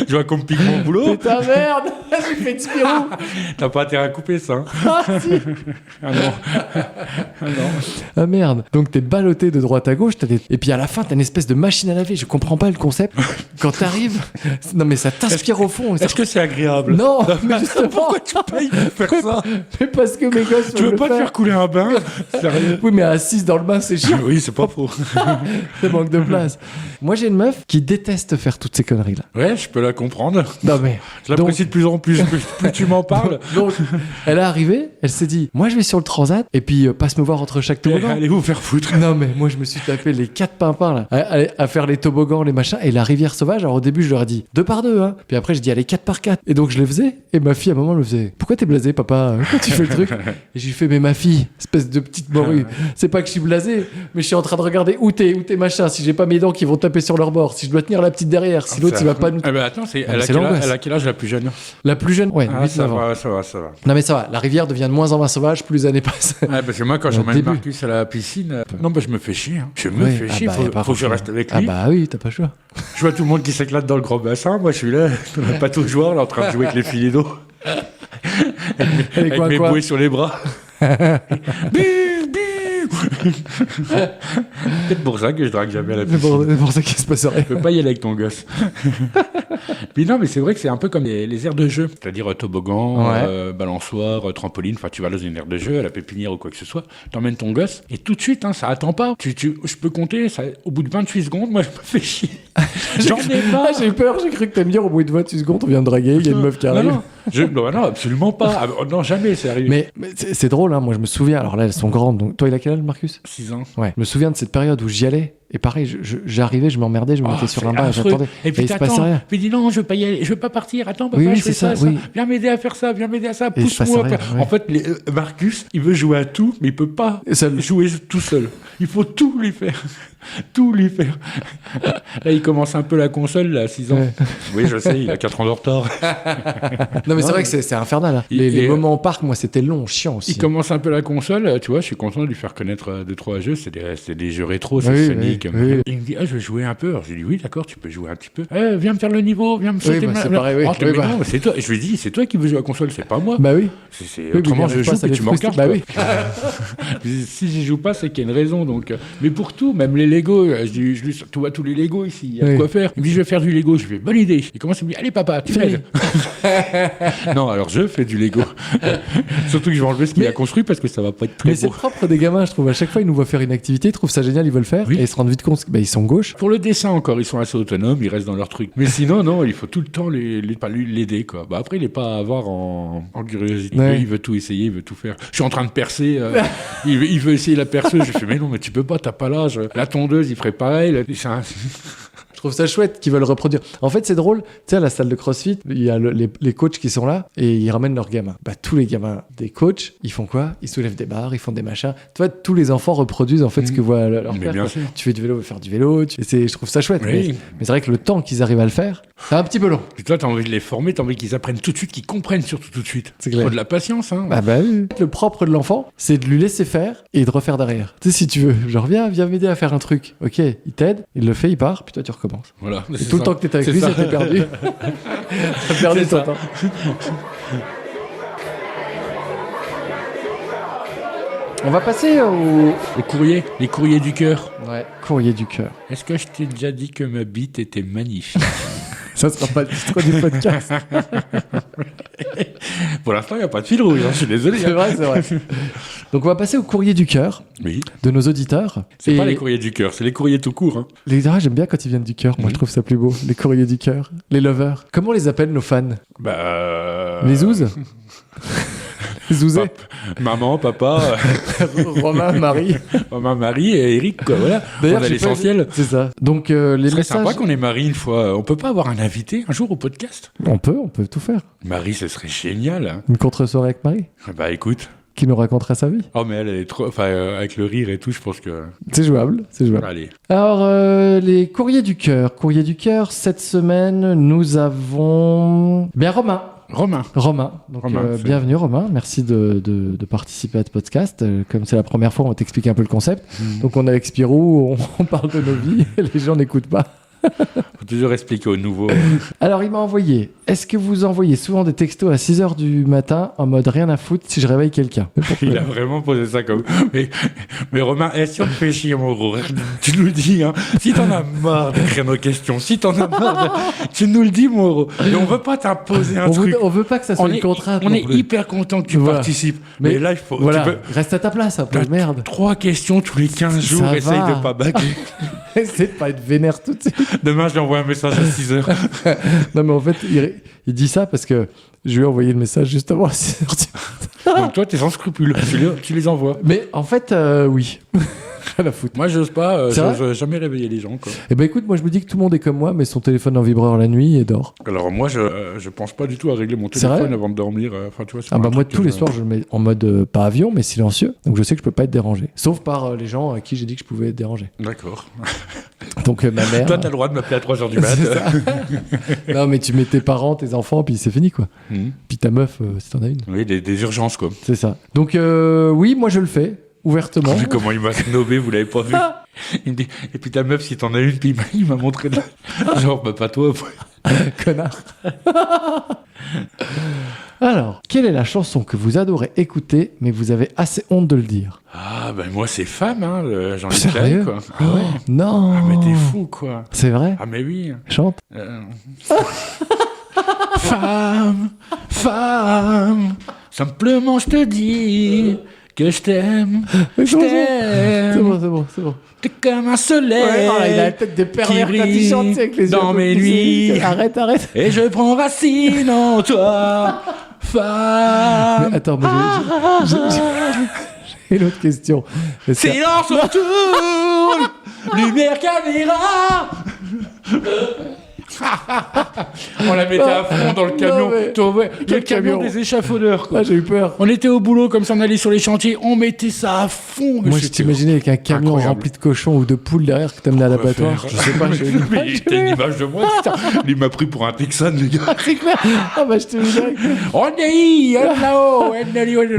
Je vois qu'on me pique mon boulot. Putain, merde. J'ai fait de Spirou. T'as pas intérêt à couper ça. Hein. Ah, si. Ah non. Ah non. Ah merde. Donc t'es ballotté de droite à gauche. Et puis à la fin, t'as une espèce de machine à laver. Je comprends pas le concept. Quand t'arrives, non mais ça t'inspire au fond. Est-ce que c'est agréable? Non, mais justement. Pourquoi tu payes pour faire ça? Mais parce que mes gosses Tu veux pas te faire couler un bain? Sérieux? Oui, mais assise dans le bain, c'est chiant. Oui, c'est pas faux. Ça manque de place. Moi, j'ai une meuf qui déteste faire toutes ces conneries-là. Ouais, je peux la comprendre. Non, mais. Je l'apprécie de plus en plus. Plus tu m'en parles. Donc, elle est arrivée, elle s'est dit, moi, je vais sur le transat, et puis passe me voir entre chaque toboggan. Allez vous faire foutre. Non, mais moi, je me suis tapé les 4 pimpins, là, à faire les toboggans, les machins, et la rivière sauvage. Alors, au début, je leur ai dit 2 par 2, hein. Puis après, je dis, allez, 4 par 4. Et donc, je les faisais, et ma fille, à un moment, elle me faisait, pourquoi t'es blasé, papa, quand tu fais le truc? Et je lui fais, mais ma fille, espèce de petite morue, c'est pas que je suis blasé, mais je suis en train de regarder où t'es machin, si j'ai pas mes dents qui vont taper sur leur bord, si je dois tenir la petite derrière, si l'autre, il va pas nous. Ah bah attends, elle a quel âge la plus jeune? La plus jeune, ouais, Ah, 8-9 ça ans. va. Non, mais ça va, la rivière devient de moins en moins sauvage, plus les années passent. Ouais, parce que moi, quand j'emmène début. Marcus à la piscine, non, bah, je me fais chier. Hein. Je me Ouais, fais chier. bah, y a pas Faut que je grand-chose. reste avec Ah lui. bah oui, t'as pas le choix. Je vois tout le monde qui s'éclate dans le grand bassin. Moi, je suis là, dans la pâte aux joueurs, là, en train de jouer avec les filets d'eau. avec mes bouées sur les bras. Peut-être pour ça que je drague jamais à la piscine. C'est pour ça qu'il se passe rien. Tu peux pas y aller avec ton gosse. Puis non, mais c'est vrai que c'est un peu comme les aires de jeu. C'est-à-dire toboggan, balançoire, trampoline. Enfin, tu vas dans une aire de jeu, à la pépinière ou quoi que ce soit. T'emmènes ton gosse et tout de suite, hein, ça attend pas. Je peux compter, ça, au bout de 28 secondes, moi, je me fais chier. J'en ai pas. J'ai eu peur, j'ai cru que t'allais me dire au bout de 28 secondes, on vient de draguer, il y a une meuf qui arrive. Non, absolument pas. Ah, non, jamais, c'est arrivé. Mais c'est drôle, hein, moi je me souviens, alors là elles sont grandes, donc toi il a quel âge Marcus? 6 ans. Ouais, je me souviens de cette période où j'y allais, et pareil, j'arrivais, je m'emmerdais, je me mettais sur un banc, j'attendais, et puis il se passait t'attends, rien. puis dis non, je veux pas y aller, je veux pas partir, attends papa, Oui, je fais c'est ça, ça, oui. viens m'aider à faire ça, viens m'aider à ça, Et il se pousse-moi. passe rien, ouais. En fait, Marcus, il veut jouer à tout, mais il peut pas jouer tout seul. Il faut tout lui faire. Tout lui faire. Là, il commence un peu la console, là, à 6 ans. Ouais. Oui, je sais, il a 4 ans de retard. Non mais c'est vrai que c'est infernal, hein. Les moments au parc, moi c'était long, chiant aussi. Il commence un peu la console, tu vois, je suis content de lui faire connaître 2-3 jeux, c'est des jeux rétro, c'est Sonic. Oui. Il me dit, je veux jouer un peu. Alors je lui dis, oui, d'accord, tu peux jouer un petit peu. Viens me faire le niveau, viens me sauter. C'est pareil, oui. Mais non, c'est toi. Je lui dis, c'est toi qui veux jouer à la console, c'est pas moi. Bah oui. Autrement, je joue et tu m'en cartes. Bah oui. Si j'y joue pas, c'est qu'il y a une raison. Donc, mais pour tout, même les Lego, tu vois tous les Lego ici, il y a de quoi faire. Il me dit, je vais faire du Lego. Je fais, bonne idée. Il commence à me dire, allez papa, tu m'aides. Non, alors je fais du Lego. Surtout que je vais enlever ce qu'il a construit parce que ça va pas être très Mais beau. c'est propre des gamins, je trouve. À chaque fois, ils nous voient faire une activité, ils trouvent ça génial, ils veulent faire, et ils se rendent vite compte qu'ils sont gauches. Pour le dessin encore, ils sont assez autonomes, ils restent dans leur truc. Mais sinon, non, il faut tout le temps l'aider, quoi. Bah après, il est pas à avoir en curiosité. Ouais. Il veut tout essayer, il veut tout faire. Je suis en train de percer, il veut essayer la perceuse. Je fais, mais non, mais tu peux pas, t'as pas l'âge. La tondeuse, il ferait pareil. Je trouve ça chouette qu'ils veulent reproduire. En fait, c'est drôle. Tu sais, à la salle de CrossFit, il y a les coachs qui sont là et ils ramènent leurs gamins. Bah, tous les gamins des coachs, ils font quoi? Ils soulèvent des barres, ils font des machins. Tu vois, tous les enfants reproduisent en fait ce que voit leur Mais père. bien Quoi. sûr. Tu fais du vélo, faire du vélo. Je trouve ça chouette. Oui. Mais c'est vrai que le temps qu'ils arrivent à le faire, c'est un petit peu long. Et toi, t'as envie de les former, t'as envie qu'ils apprennent tout de suite, qu'ils comprennent surtout tout de suite. C'est clair. Faut de la patience, hein. Bah oui. Le propre de l'enfant, c'est de lui laisser faire et de refaire derrière. Tu sais, si tu veux, genre viens m'aider à faire un truc. Ok, il t'aide, il le fait, il part, puis toi tu recommences. Voilà. Et tout le temps que t'étais avec lui, ça. c'était perdu. T'as perdu ton temps. On va passer au courrier, les courriers du cœur. Ouais, courrier du cœur. Est-ce que je t'ai déjà dit que ma bite était magnifique? Ça sera pas le titre du podcast. Pour l'instant, il n'y a pas de fil rouge, hein, je suis désolé. C'est vrai. Donc on va passer au courrier du cœur Oui. de nos auditeurs. C'est pas les courriers du cœur, c'est les courriers tout court. Hein. Les j'aime bien quand ils viennent du cœur. Moi, je trouve ça plus beau. Les courriers du cœur. Les lovers. Comment on les appelle nos fans? Bah. Les zouzes. Les zouzés. Maman, papa, Romain, Marie. Romain, Marie et Eric, quoi. Voilà. D'ailleurs, On a j'ai pas l'essentiel. vu- C'est ça. Donc les Ce serait messages. sympa qu'on ait Marie une fois. On peut pas avoir un invité un jour au podcast? On peut tout faire. Marie, ce serait génial. Hein. Une contre-soirée avec Marie, Bah écoute. qui nous raconterait sa vie. Oh, mais elle est trop. Enfin, avec le rire et tout, je pense que. C'est jouable. Allez. Alors, les courriers du cœur. Courrier du cœur, cette semaine, nous avons... Bien, Romain. Donc, Romain, c'est- bienvenue Romain. Merci de participer à ce podcast. Comme c'est la première fois, on va t'expliquer un peu le concept. Donc, on est avec Spirou, on parle de nos vies, et les gens n'écoutent pas. Faut toujours expliquer aux nouveaux. Alors, il m'a envoyé. Est-ce que vous envoyez souvent des textos à 6h du matin en mode rien à foutre si je réveille quelqu'un? Il a vraiment posé ça comme. Mais Romain, si on te fait chier, mon gros, tu nous le dis, hein. Si t'en as marre d'écrire nos questions, si t'en as marre, tu nous le dis, mon gros. Et on veut pas t'imposer un truc. On veut pas que ça soit une contrainte. On est hyper content que tu participes. Mais là, il faut. Voilà, reste à ta place après, merde. 3 questions tous les 15 jours, Ça essaye va. de pas baguer. Essaye de pas être vénère tout de suite. Demain, je lui envoie un message à 6h. Non, mais en fait, il dit ça parce que je lui ai envoyé le message juste avant 6h. Donc toi, t'es sans scrupules. Tu les envoies. Mais en fait, oui. À la foutre. Moi, j'ose pas. J'ose jamais réveiller les gens, quoi. Eh ben écoute, moi je me dis que tout le monde est comme moi, mais son téléphone en vibreur la nuit et dort. Alors moi, je pense pas du tout à régler mon téléphone avant de dormir. Enfin, tu vois, ah bah moi tous les soirs je le mets en mode pas avion mais silencieux, donc je sais que je peux pas être dérangé, sauf par les gens à qui j'ai dit que je pouvais être dérangé. D'accord. Donc ma mère. Toi t'as le droit de m'appeler à 3h du mat. Non mais tu mets tes parents, tes enfants, puis c'est fini quoi. Puis ta meuf si t'en as une. Oui, des urgences quoi. C'est ça. Donc oui, moi je le fais ouvertement. Comment il m'a snobé, vous l'avez pas vu. Il me dit, et puis ta meuf, si t'en as une, puis il m'a montré de la... Genre, bah pas toi. Connard. Alors, quelle est la chanson que vous adorez écouter, mais vous avez assez honte de le dire? Ah, ben moi, c'est Femme, hein, Jean-Luc Sérieux quoi. Ah ouais. Non. Ah, mais t'es fou, quoi. C'est vrai? Ah, mais oui. Chante. Femme, femme, simplement je te dis que je t'aime, je t'aime. C'est bon. T'es comme un soleil. Ouais, oh là, il a la tête de pervers quand il chante avec les yeux dans mes poussés. nuits. Arrête. Et je prends racine en toi, femme. Mais attends, j'ai une autre question. Silence autour, lumière caméra. On la mettait à fond dans le camion. Le camion des échafaudeurs, quoi. Ah, j'ai eu peur. On était au boulot, comme ça on allait sur les chantiers, on mettait ça à fond. Moi, je t'imaginais avec un camion rempli de cochons ou de poules derrière que t'amenais à l'abattoir. Je sais pas, mais t'as une image de moi, putain. Il m'a pris pour un Texan, les gars. C'est clair. Ah bah, je te le dirais. On est là-haut.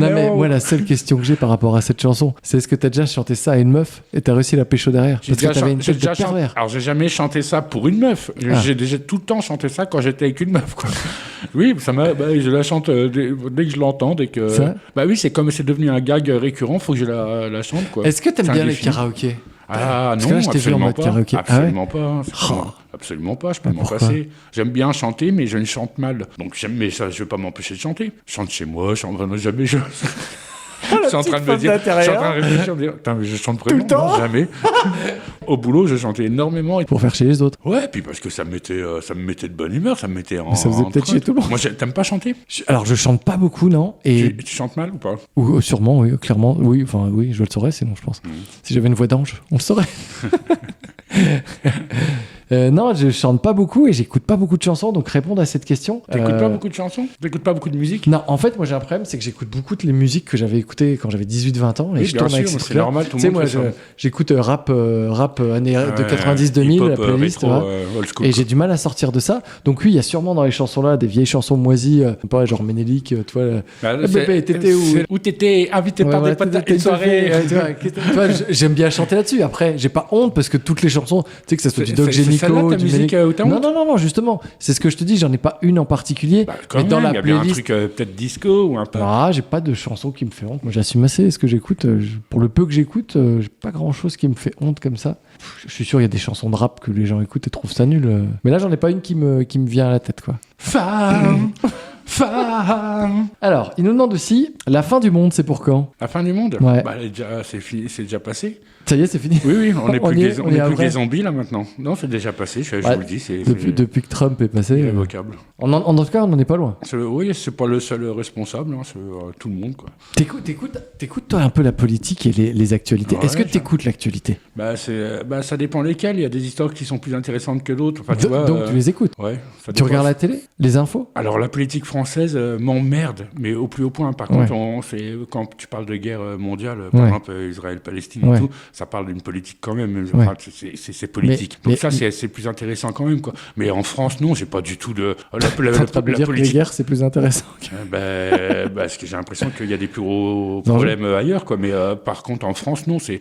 Non, mais moi, la seule question que j'ai par rapport à cette chanson, c'est est-ce que t'as déjà chanté ça à une meuf et t'as réussi à la pécho derrière? Parce que t'avais une tête de pervers. Alors, j'ai jamais chanté ça pour une meuf. J'ai déjà tout le temps chanté ça quand j'étais avec une meuf, quoi. Oui, ça m'a. Bah, je la chante dès que je l'entends, dès que. Bah oui, c'est comme c'est devenu un gag récurrent, faut que je la chante, quoi. Est-ce que t'aimes bien les karaokés? Ah non, là, je t'ai vu en mode karaoké. Absolument pas. Absolument pas, je peux m'en passer. J'aime bien chanter, mais je ne chante mal. Donc mais ça, je vais pas m'empêcher de chanter. Je chante chez moi, je chante vraiment jamais. Je suis en train de me dire, je suis en train de réfléchir, de dire, putain, mais je chante vraiment, non, jamais. Au boulot, je chantais énormément. Pour faire chier les autres. Ouais, puis parce que ça me mettait de bonne humeur, ça me mettait en. Mais ça faisait peut-être chier tout le monde. Moi, t'aimes pas chanter? Alors, je chante pas beaucoup, non. Et tu chantes mal ou pas? Ou sûrement, oui, clairement. Oui, enfin, oui, je le saurais, sinon, je pense. Si j'avais une voix d'ange, on le saurait. Non, je chante pas beaucoup et j'écoute pas beaucoup de chansons, donc répondre à cette question. T'écoutes pas beaucoup de chansons? T'écoutes pas beaucoup de musique? Non, en fait, moi j'ai un problème, c'est que j'écoute beaucoup de les musiques que j'avais écoutées quand j'avais 18-20 ans. Et oui, je bien tourne sûr, avec ces c'est normal, tout le monde fait ça. J'écoute rap années de 90-2000, la playlist, rétro, et j'ai du mal à sortir de ça. Donc oui, il y a sûrement dans les chansons là des vieilles chansons moisies, pas genre Ménélique, tu vois. Bébé, t'étais où t'étais invité par des potes à une soirée. J'aime bien chanter là-dessus. Après, j'ai pas honte parce que toutes les chansons, tu sais que ça soit du Doc Génico, du Ménélique. Non, justement, c'est ce que je te dis, j'en ai pas une en particulier. Mais dans la playlist, un truc peut-être disco ou un peu. Ah, j'ai pas de chanson qui me fait honte. Moi, j'assume assez ce que j'écoute. Pour le peu que j'écoute, j'ai pas grand-chose qui me fait honte comme ça. Je suis sûr, il y a des chansons de rap que les gens écoutent et trouvent ça nul. Mais là, j'en ai pas une qui me vient à la tête, quoi. Femme. Alors, il nous demande aussi, la fin du monde, c'est pour quand? La fin du monde? Ouais. Bah, c'est déjà passé. Ça y est, c'est fini. Oui, on n'est plus est des zombies là maintenant. Non, c'est déjà passé, je vous le dis. Depuis que Trump est passé. Irrévocable. En tout cas, on n'en est pas loin. Oui, c'est pas le seul responsable, hein, c'est tout le monde, quoi. T'écoutes toi un peu la politique et les actualités. Ouais, est-ce que t'écoutes l'actualité? Ça dépend lesquelles. Il y a des histoires qui sont plus intéressantes que d'autres. Enfin, donc tu les écoutes? Ouais. Tu regardes la télé? Les infos? Alors la politique française m'emmerde, mais au plus haut point. Par contre, quand tu parles de guerre mondiale, par exemple Israël-Palestine et tout, ça parle d'une politique quand même. Enfin, c'est politique. Donc ça, c'est plus intéressant quand même, quoi. Mais en France, non, j'ai pas du tout de... La politique... que les guerres, c'est plus intéressant. Parce que j'ai l'impression qu'il y a des plus gros problèmes ailleurs, quoi. Mais par contre, en France, non, c'est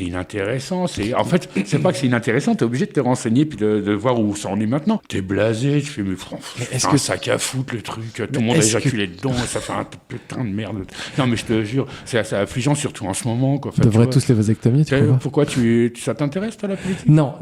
inintéressant. En fait, c'est pas que c'est inintéressant, t'es obligé de te renseigner puis de voir où ça en est maintenant. T'es blasé, tu fais, mais c'est un sac à foutre, le truc. Tout le monde a éjaculé dedans, ça fait un putain de merde. Non, mais je te jure, c'est assez affligeant, surtout en ce moment, quoi. On devrait tous les vasectomies, tu vois. Pourquoi ça t'intéresse, toi, la politique ? Non,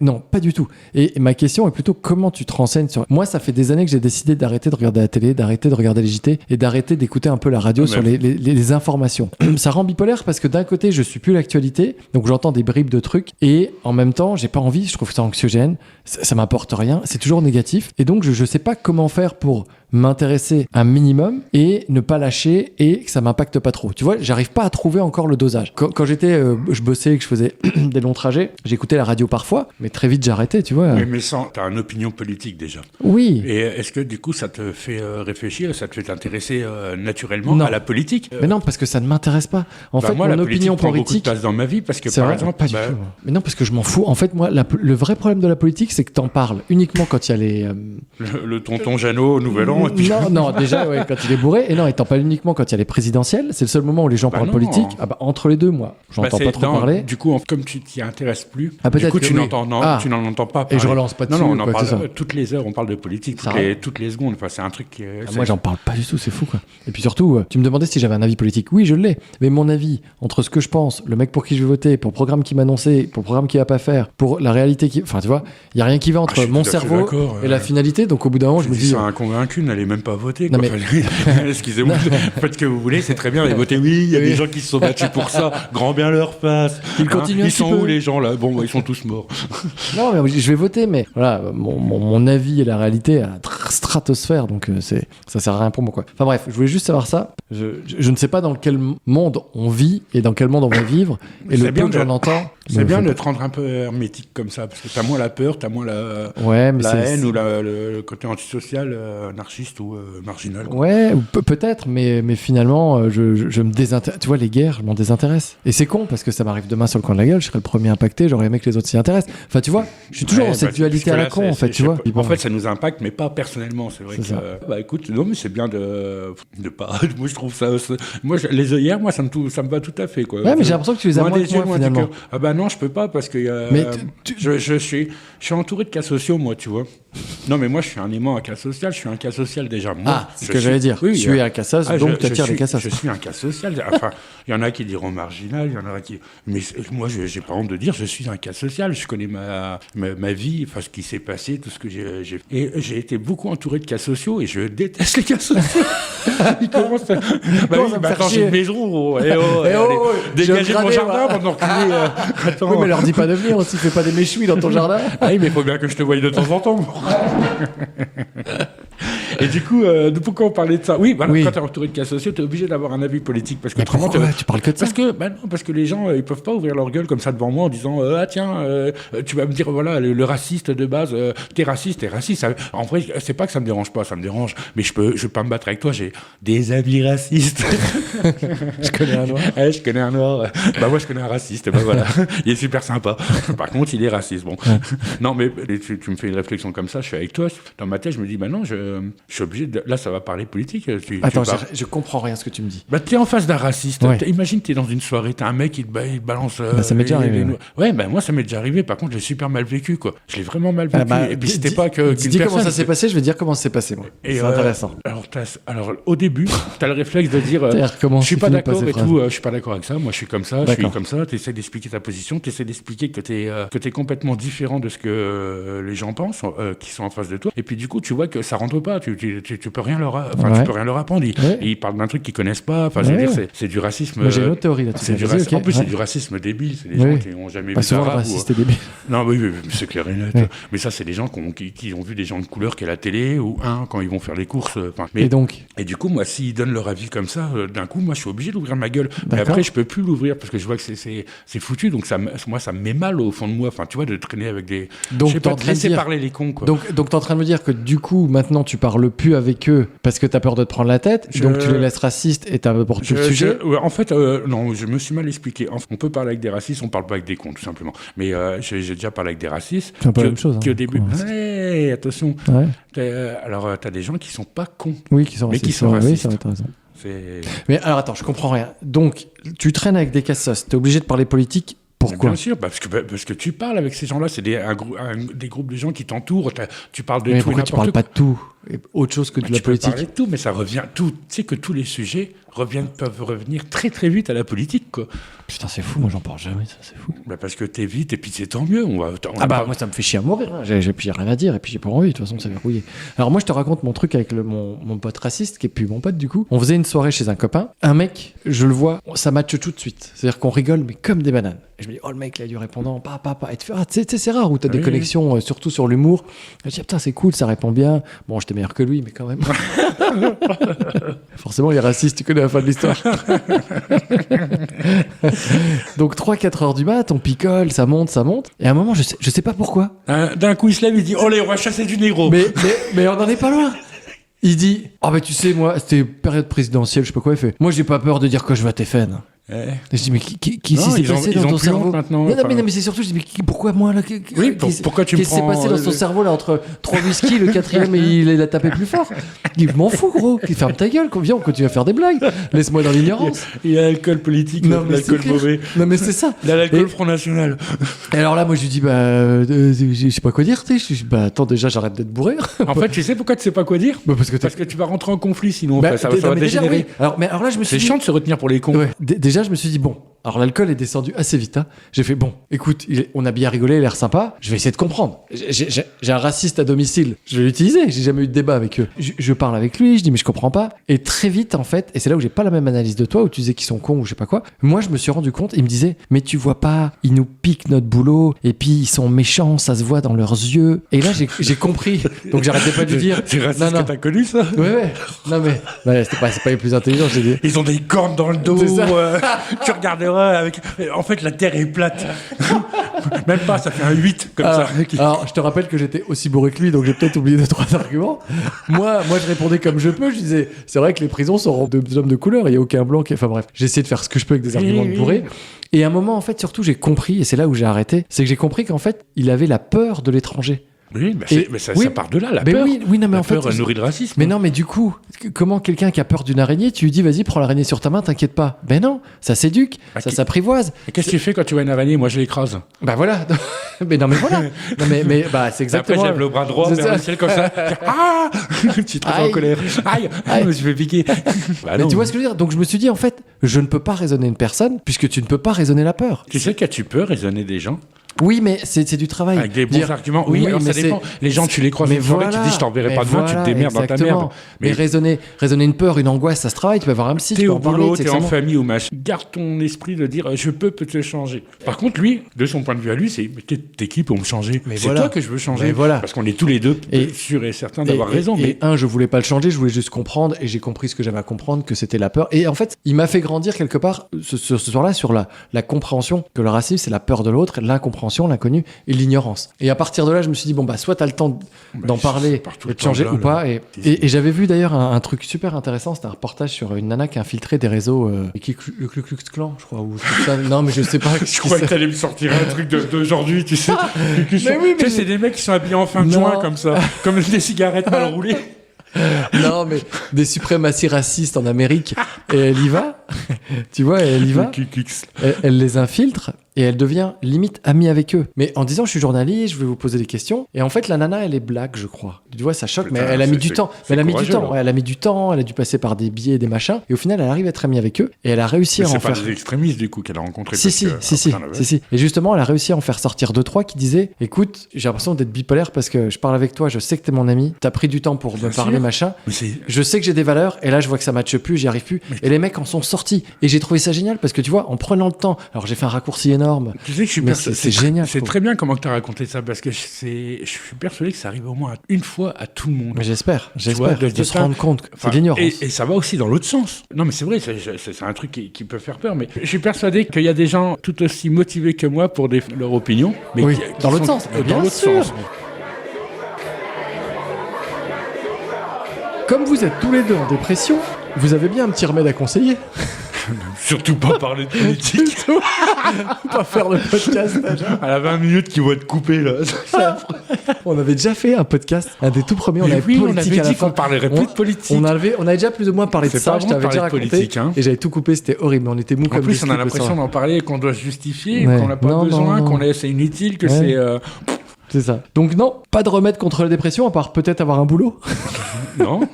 non, pas du tout. Et ma question est plutôt comment tu te renseignes sur... Moi, ça fait des années que j'ai décidé d'arrêter de regarder la télé, d'arrêter de regarder les JT et d'arrêter d'écouter un peu la radio sur les informations. Ça rend bipolaire parce que d'un côté, je suis plus l'actualité, donc j'entends des bribes de trucs et en même temps, j'ai pas envie, je trouve ça anxiogène, ça m'apporte rien, c'est toujours négatif et donc je sais pas comment faire pour m'intéresser un minimum et ne pas lâcher et que ça m'impacte pas trop. Tu vois, j'arrive pas à trouver encore le dosage. Quand j'étais, je bossais et que je faisais des longs trajets, j'écoutais la radio parfois, mais très vite j'arrêtais, tu vois. Mais t'as une opinion politique déjà. Oui. Et est-ce que du coup ça te fait réfléchir, ça te fait t'intéresser naturellement à la politique ? Mais non, parce que ça ne m'intéresse pas. En fait, moi, mon la opinion prend beaucoup de politique place dans ma vie parce que par exemple, pas du tout. Mais non, parce que je m'en fous. En fait, moi, le vrai problème de la politique, c'est que t'en parles uniquement quand il y a les le tonton Jeannot au Nouvel An. Et puis... Non, déjà, ouais, quand il est bourré. Et non, il t'en parle uniquement quand il y a les présidentielles. C'est le seul moment où les gens parlent politique. Ah bah, entre les deux, moi, j'entends pas trop parler. Du coup, comme tu t'y intéresses plus, du coup, tu n'en entends pas parler. Et je relance pas dessus. Non, on en parle toutes les heures, on parle de politique, toutes les secondes. Enfin, c'est un truc qui est... Moi, j'en parle pas du tout, c'est fou, quoi. Et puis surtout, tu me demandais si j'avais un avis politique. Oui, je l'ai. Mais mon avis, entre ce que je pense, le mec pour qui je vais voter, pour le programme qui m'a annoncé, pour le programme qui va pas faire, pour la réalité qui... Enfin, tu vois, il y a rien qui va entre mon cerveau et la finalité. Donc, au bout d'un moment, je me dis... C'est inconvaincu, n'allez même pas voter. Non, mais... Excusez-moi, faites ce que vous voulez, c'est très bien, allez voter. Oui, il y a des gens qui se sont battus pour ça. Grand bien leur face. Ils sont où les gens là ? Bon, ils sont tous morts. Non, mais je vais voter, mais voilà, mon avis et la réalité à la stratosphère, donc ça sert à rien pour moi, quoi. Enfin bref, je voulais juste savoir ça. Je ne sais pas dans quel monde on vit et dans quel monde on va vivre. Et le peu que j'en entends... C'est bien de te rendre un peu hermétique comme ça, parce que t'as moins la peur, t'as moins la haine ou le côté antisocial, anarchiste ou marginal. Quoi. Ouais, peut-être, mais finalement, je me désintéresse. Tu vois, les guerres, je m'en désintéresse. Et c'est con, parce que ça m'arrive demain sur le coin de la gueule, je serai le premier impacté, j'aurais aimé que les autres s'y intéressent. Enfin, tu vois, je suis toujours dans cette dualité à la con, en fait, tu vois. En fait, ça nous impacte, mais pas personnellement, c'est vrai que... Bah écoute, non, mais c'est bien de pas... Moi, je trouve ça... Moi, les œillères, moi, ça me va tout à fait, quoi. Ouais, mais j'ai l'impression que tu les as moins que moi, finalement. Ah bah non, je peux pas, parce que je suis entouré de cas sociaux, moi, tu vois. Non, mais moi, je suis un aimant à cas social, je suis un cas social déjà. Moi, c'est ce que j'allais dire. Oui, tu es un cas social, donc tu attires les cas sociaux. Je suis un cas social. Enfin, il y en a qui diront marginal, il y en a qui... Mais moi, j'ai pas honte de dire, je suis un cas social. Je connais ma vie, enfin, ce qui s'est passé, tout ce que j'ai... Et j'ai été beaucoup entouré de cas sociaux et je déteste les cas sociaux. Ils commencent à... Attends, j'ai une maison. Dégagez mon jardin pendant que... Attends. Oui, mais leur dis pas de venir aussi, fais pas des méchouilles dans ton jardin. Ah oui, mais il faut bien que je te voie de temps en temps. Et du coup, pourquoi on parlait de ça ? Oui, voilà, quand tu es entouré de cas sociaux, tu es obligé d'avoir un avis politique. Parce que pourquoi tu parles que de ça ? Parce que les gens, ils peuvent pas ouvrir leur gueule comme ça devant moi en disant ah tiens, tu vas me dire, voilà, le raciste de base, t'es raciste. En vrai, c'est pas que ça me dérange pas, ça me dérange, mais je peux pas me battre avec toi, j'ai des amis racistes. Je connais un noir. Je connais un noir. Bah moi, je connais un raciste, bah voilà. Il est super sympa. Par contre, il est raciste. Bon. Non, mais tu me fais une réflexion comme ça, je suis avec toi. Dans ma tête, je me dis, bah non, je suis obligé de... Là, ça va parler politique. Attends, je comprends rien à ce que tu me dis. Bah, t'es en face d'un raciste. Ouais. Imagine, t'es dans une soirée, t'as un mec, il te balance... ça m'est déjà arrivé. Ouais, bah moi, ça m'est déjà arrivé. Par contre, j'ai super mal vécu, quoi. Je l'ai vraiment mal vécu. Et puis, c'était pas que... Dis comment ça s'est passé, je vais dire comment ça s'est passé, moi. C'est intéressant. Alors, au début, t'as le réflexe de dire... je suis pas d'accord et tout. Je suis pas d'accord avec ça. Moi, je suis comme ça. Je suis comme ça. T'essaies d'expliquer ta position. T'essaies d'expliquer que t'es complètement différent de ce que les gens pensent, qui sont en face de toi. Et puis, du coup, tu vois que ça rentre pas. Tu peux rien leur, tu peux rien leur apprendre. Ils parlent d'un truc qu'ils connaissent pas. Enfin, je veux dire, c'est du racisme. Moi, j'ai une autre théorie là-dessus. En plus, c'est du racisme débile. C'est des gens qui n'ont jamais vu d'arabe. Raciste et débile. Non, oui, c'est clair et net. Mais ça, c'est des gens qui ont vu des gens de couleur qui à la télé ou quand ils vont faire les courses. Et du coup, moi, s'ils donnent leur avis comme ça, d'un coup, moi, je suis obligé d'ouvrir ma gueule. Mais après, je peux plus l'ouvrir parce que je vois que c'est foutu. Donc, moi, ça me met mal au fond de moi. Enfin, tu vois, de traîner avec des. Donc, je sais pas, de laisser parler les cons, quoi. Donc, t'es en train de me dire que du coup, maintenant, tu parles parles plus avec eux parce que t'as peur de te prendre la tête, donc tu les laisses racistes et t'abordes plus le sujet. En fait, non, je me suis mal expliqué. On peut parler avec des racistes, on parle pas avec des cons, tout simplement. Mais j'ai déjà parlé avec des racistes. C'est un peu la même chose. Qui au début, attention. Ouais. Alors, t'as des gens qui sont pas cons. Oui, qui sont racistes. Mais qui sont racistes. Oui, t'as raison. Mais alors attends, je comprends rien. Donc, tu traînes avec des cassos, t'es obligé de parler politique. Pourquoi ? Bien sûr, parce que tu parles avec ces gens-là, c'est des groupes de gens qui t'entourent, tu parles de mais tout et n'importe quoi. pourquoi tu parles pas de tout ? Autre chose que de la politique. Tu peux parler de tout, mais ça revient tout. Tu sais que tous les sujets peuvent revenir très très vite à la politique, quoi. Putain, c'est fou, moi j'en parle jamais, ça c'est fou. Bah parce que t'es vite et puis c'est tant mieux. Moi ça me fait chier à mourir, hein. J'ai rien à dire et puis j'ai pas envie, de toute façon c'est verrouillé. Alors moi je te raconte mon truc avec mon pote raciste, qui est plus mon pote du coup. On faisait une soirée chez un copain, un mec, je le vois, ça matche tout de suite. C'est-à-dire qu'on rigole mais comme des bananes. Et je me dis, oh le mec là, il a du répondant, et tu fais, c'est rare où t'as des connexions, surtout sur l'humour. Je me dis, putain c'est cool, ça répond bien. Bon, j'étais meilleur que lui, mais quand même. Forcément, il est raciste, tu connais la fin de l'histoire. Donc 3-4 heures du mat, on picole, ça monte. Et à un moment, je sais pas pourquoi. D'un coup, il se lève, il dit, oh, on va chasser du négro. Mais on en est pas loin. Il dit, tu sais, moi, c'était période présidentielle, je sais pas quoi, il fait. Moi, j'ai pas peur de dire que je vote FN. Et je dis, mais qui s'est passé dans ton cerveau maintenant, non, mais c'est surtout, je dis, mais pourquoi moi là pourquoi tu me prends... Qu'est-ce qui s'est passé dans son cerveau là, entre 3 whisky, le 4e, il a tapé plus fort. Il m'en fout, gros, ferme ta gueule, viens, on continue à faire des blagues. Laisse-moi dans l'ignorance. Il a l'alcool politique, l'alcool mauvais. Non, mais c'est ça. Il a l'alcool Front National. Et alors là, moi, je lui dis, je sais pas quoi dire, tu sais. Je dis, attends, déjà, j'arrête d'être bourré. En fait, tu sais pourquoi tu sais pas quoi dire ? Parce que tu vas rentrer en conflit, sinon ça va dégénérer. Alors là, je me suis dit... C'est chiant de se retenir pour les cons. Ouais. Déjà, je me suis dit, bon, alors l'alcool est descendu assez vite. Hein. J'ai fait, bon, écoute, on a bien rigolé, il a l'air sympa, je vais essayer de comprendre. J'ai un raciste à domicile, je vais l'utiliser, j'ai jamais eu de débat avec eux. Je parle avec lui, je dis, mais je comprends pas. Et très vite, en fait, et c'est là où j'ai pas la même analyse de toi, où tu disais qu'ils sont cons ou je sais pas quoi, moi, je me suis rendu compte, il me disait, mais tu vois pas, ils nous piquent notre boulot, et puis ils sont méchants, ça se voit dans leurs yeux. Et là, j'ai compris. Donc j'arrêtais pas de lui dire. C'est raciste que t'as connu, ça ? Ouais. Non, mais c'est pas les plus intelligents, j'ai dit. Ils ont des cornes dans le dos. Tu regarderas avec. En fait, la terre est plate. Même pas, ça fait un 8 comme ça. Alors, je te rappelle que j'étais aussi bourré que lui, donc j'ai peut-être oublié 2-3 arguments. Moi, je répondais comme je peux. Je disais, c'est vrai que les prisons sont d'hommes de couleur, il n'y a aucun blanc qui. Enfin bref, j'ai essayé de faire ce que je peux avec des arguments de bourré. Et à un moment, en fait, surtout, j'ai compris, et c'est là où j'ai arrêté, c'est que j'ai compris qu'en fait, il avait la peur de l'étranger. Oui, mais ça part de là, la peur. Oui, non, mais la en fait, peur nourrit le racisme. Mais non, mais du coup, comment quelqu'un qui a peur d'une araignée, tu lui dis, vas-y, prends l'araignée sur ta main, t'inquiète pas. Ben non, ça s'éduque, ça s'apprivoise. Et qu'est-ce que tu fais quand tu vois une araignée ? Moi, je l'écrase. Bah voilà. Mais non, mais voilà. Non, mais c'est exactement. Après, j'aime le bras droit vers le ciel comme ça. Ah ! Je suis très en colère. Aïe, je me suis fait piquer. Mais tu vois ce que je veux dire ? Donc je me suis dit, en fait, je ne peux pas raisonner une personne puisque tu ne peux pas raisonner la peur. Tu sais que tu peux raisonner des gens ? Oui, mais c'est du travail. Avec des bons arguments. Oui, alors ça dépend. Les gens, tu les croises une journée, tu dis je t'enverrai pas demain, tu te démerdes dans ta merde. Mais raisonner une peur, une angoisse, ça se travaille. Tu peux avoir un psy, tu peux en parler. T'es au boulot, t'es en famille ou machin. Garde ton esprit de dire je peux te changer. Par contre, lui, de son point de vue à lui, c'est t'es qui pour me changer ? C'est toi que je veux changer. Parce qu'on est tous les deux sûrs et certains d'avoir raison. Mais je voulais pas le changer, je voulais juste comprendre et j'ai compris ce que j'avais à comprendre, que c'était la peur. Et en fait, il m'a fait grandir quelque part ce soir-là sur la compréhension que le racisme, c'est la peur de l'autre, l'incompréhension, l'inconnu et l'ignorance. Et à partir de là, je me suis dit, soit t'as le temps d'en parler et de changer ou pas. Et j'avais vu d'ailleurs un truc super intéressant, c'était un reportage sur une nana qui a infiltré des réseaux, le Ku Klux Klan, je crois, ou ça. Non, mais je sais pas. Je crois que t'allais me sortir un truc d'aujourd'hui, tu sais. Tu sais, c'est des mecs qui sont habillés en fin de joint, comme ça, comme des cigarettes mal roulées. Non, mais des suprématies racistes en Amérique. Et elle y va, tu vois, elle y va. Elle les infiltre et elle devient limite amie avec eux. Mais en disant, je suis journaliste, je vais vous poser des questions. Et en fait, la nana, elle est black, je crois. Tu vois, ça choque, mais elle a mis du temps. Elle a mis du temps. Elle a mis du temps, elle a dû passer par des biais et des machins. Et au final, elle arrive à être amie avec eux. Et elle a réussi à en faire. C'est pas des extrémistes, du coup, qu'elle a rencontrés. Si. Et justement, elle a réussi à en faire sortir 2-3 qui disaient, écoute, j'ai l'impression d'être bipolaire parce que je parle avec toi, je sais que t'es mon ami, t'as pris du temps pour me parler, machin. Je sais que j'ai des valeurs, et là, je vois que ça matche plus, j'y arrive plus. Et les mecs en sont sortis. Et j'ai trouvé ça génial parce que tu vois, en prenant le temps, alors j'ai fait un raccourci énorme. Tu sais que c'est génial. C'est très bien comment tu as raconté ça parce que je suis persuadé que ça arrive au moins une fois à tout le monde. Mais j'espère de se rendre compte que c'est de l'ignorance. Et ça va aussi dans l'autre sens. Non, mais c'est vrai, c'est un truc qui peut faire peur. Mais je suis persuadé qu'il y a des gens tout aussi motivés que moi pour leur opinion. Mais oui, dans l'autre sens. Dans l'autre sens. comme vous êtes tous les deux en dépression, vous avez bien un petit remède à conseiller. Surtout pas parler de politique. Pas faire le podcast déjà. À la 20 minutes qui vont être coupées, là. On avait déjà fait un podcast, un des tout premiers, on Mais avait oui, on politique avait à la dit fin. qu'on parlerait plus de politique. On avait déjà plus ou moins parlé de C'est ça, pas je bon de t'avais déjà parler de raconté. politique, hein. Et j'avais tout coupé, c'était horrible, on était mou En comme plus, des on a slips, l'impression ça. d'en parler, qu'on doit se justifier, Ouais. qu'on n'a pas Non, besoin, non. c'est inutile, que Ouais. C'est ça. Donc non, pas de remède contre la dépression, à part peut-être avoir un boulot. Non,